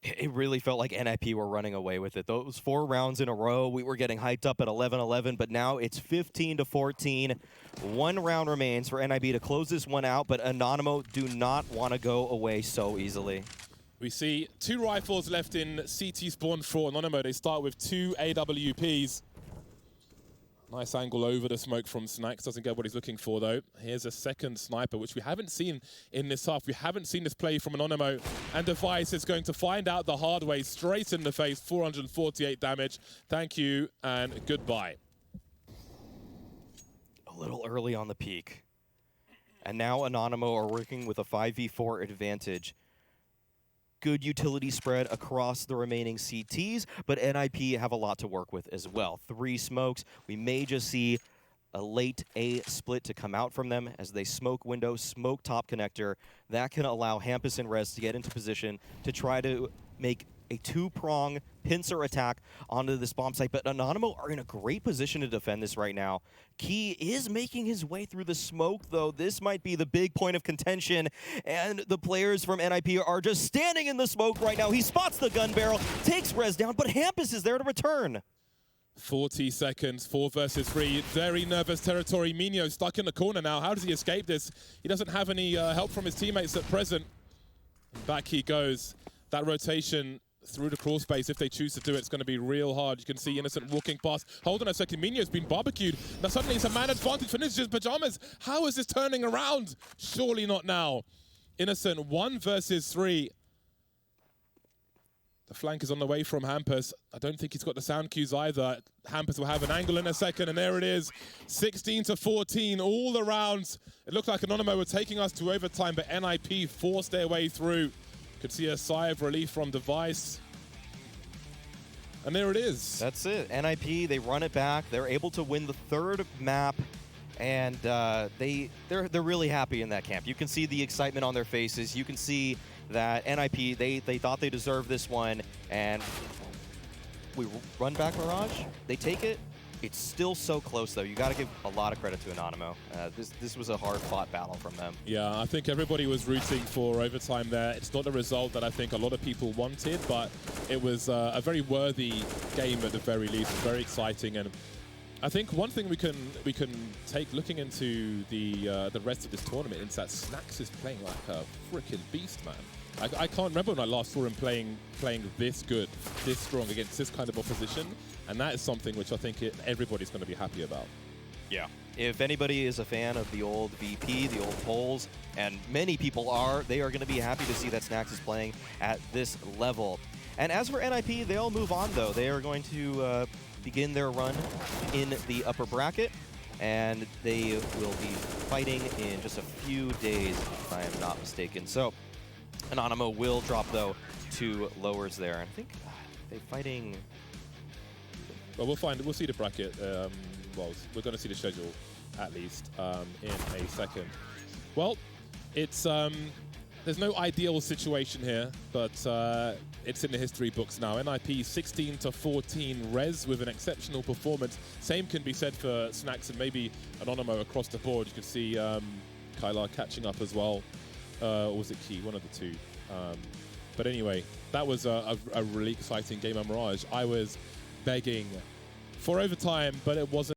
It really felt like NIP were running away with it. Those 4 rounds in a row, we were getting hyped up at 11-11, but now it's 15-14. 1 round remains for NIP to close this one out, but Anonymo do not want to go away so easily. We see 2 rifles left in CT spawn for Anonymo. They start with 2 AWPs. Nice angle over the smoke from Snacks. Doesn't get what he's looking for, though. Here's a second sniper, which we haven't seen in this half. We haven't seen this play from Anonymo. And Device is going to find out the hard way, straight in the face, 448 damage. Thank you, and goodbye. A little early on the peak. And now Anonymo are working with a 5v4 advantage. Good utility spread across the remaining CTs, but NIP have a lot to work with as well. 3 smokes. We may just see a late A split to come out from them as they smoke window, smoke top connector. That can allow Hampus and Rez to get into position to try to make a 2-prong pincer attack onto this bomb site, but Anonymo are in a great position to defend this right now. Key is making his way through the smoke, though. This might be the big point of contention, and the players from NIP are just standing in the smoke right now. He spots the gun barrel, takes Rez down, but Hampus is there to return. 40 seconds, 4 versus 3. Very nervous territory. Minio stuck in the corner now. How does he escape this? He doesn't have any help from his teammates at present. Back he goes. That rotation through the crawl space, if they choose to do it, it's going to be real hard. You can see Innocent walking past. Hold on a second, Minio's been barbecued. Now suddenly it's a man advantage for Ninjas in Pajamas. How is this turning around? Surely not now. Innocent, 1 versus 3. The flank is on the way from Hampus. I don't think he's got the sound cues either. Hampus will have an angle in a second, and there it is. 16-14 all around. It looked like Anonymo were taking us to overtime, but NIP forced their way through. Could see a sigh of relief from Device. And there it is. That's it. NIP, they run it back. They're able to win the 3rd map, and they're really happy in that camp. You can see the excitement on their faces. You can see that NIP, they thought they deserved this one, and we run back Mirage. They take it. It's still so close, though. You got to give a lot of credit to Anonymo. This was a hard-fought battle from them. Yeah, I think everybody was rooting for overtime there. It's not the result that I think a lot of people wanted, but it was a very worthy game at the very least. Very exciting, and I think one thing we can take looking into the rest of this tournament is that Snacks is playing like a freaking beast, man. I can't remember when I last saw him playing this good, this strong against this kind of opposition, and that is something which I think everybody's going to be happy about. Yeah. If anybody is a fan of the old VP, the old polls, and many people are, they are going to be happy to see that Snacks is playing at this level. And as for NIP, they'll move on, though. They are going to begin their run in the upper bracket, and they will be fighting in just a few days, if I am not mistaken. So Anonymo will drop, though, to lowers there. And I think they're fighting... Well, we'll see the bracket. Well, we're going to see the schedule, at least, in a second. Well, it's there's no ideal situation here, but it's in the history books now. NIP 16-14, Rez with an exceptional performance. Same can be said for Snacks and maybe Anonymo across the board. You can see Kylar catching up as well. Or was it Key? One of the two. But anyway, that was a really exciting game on Mirage. I was begging for overtime, but it wasn't.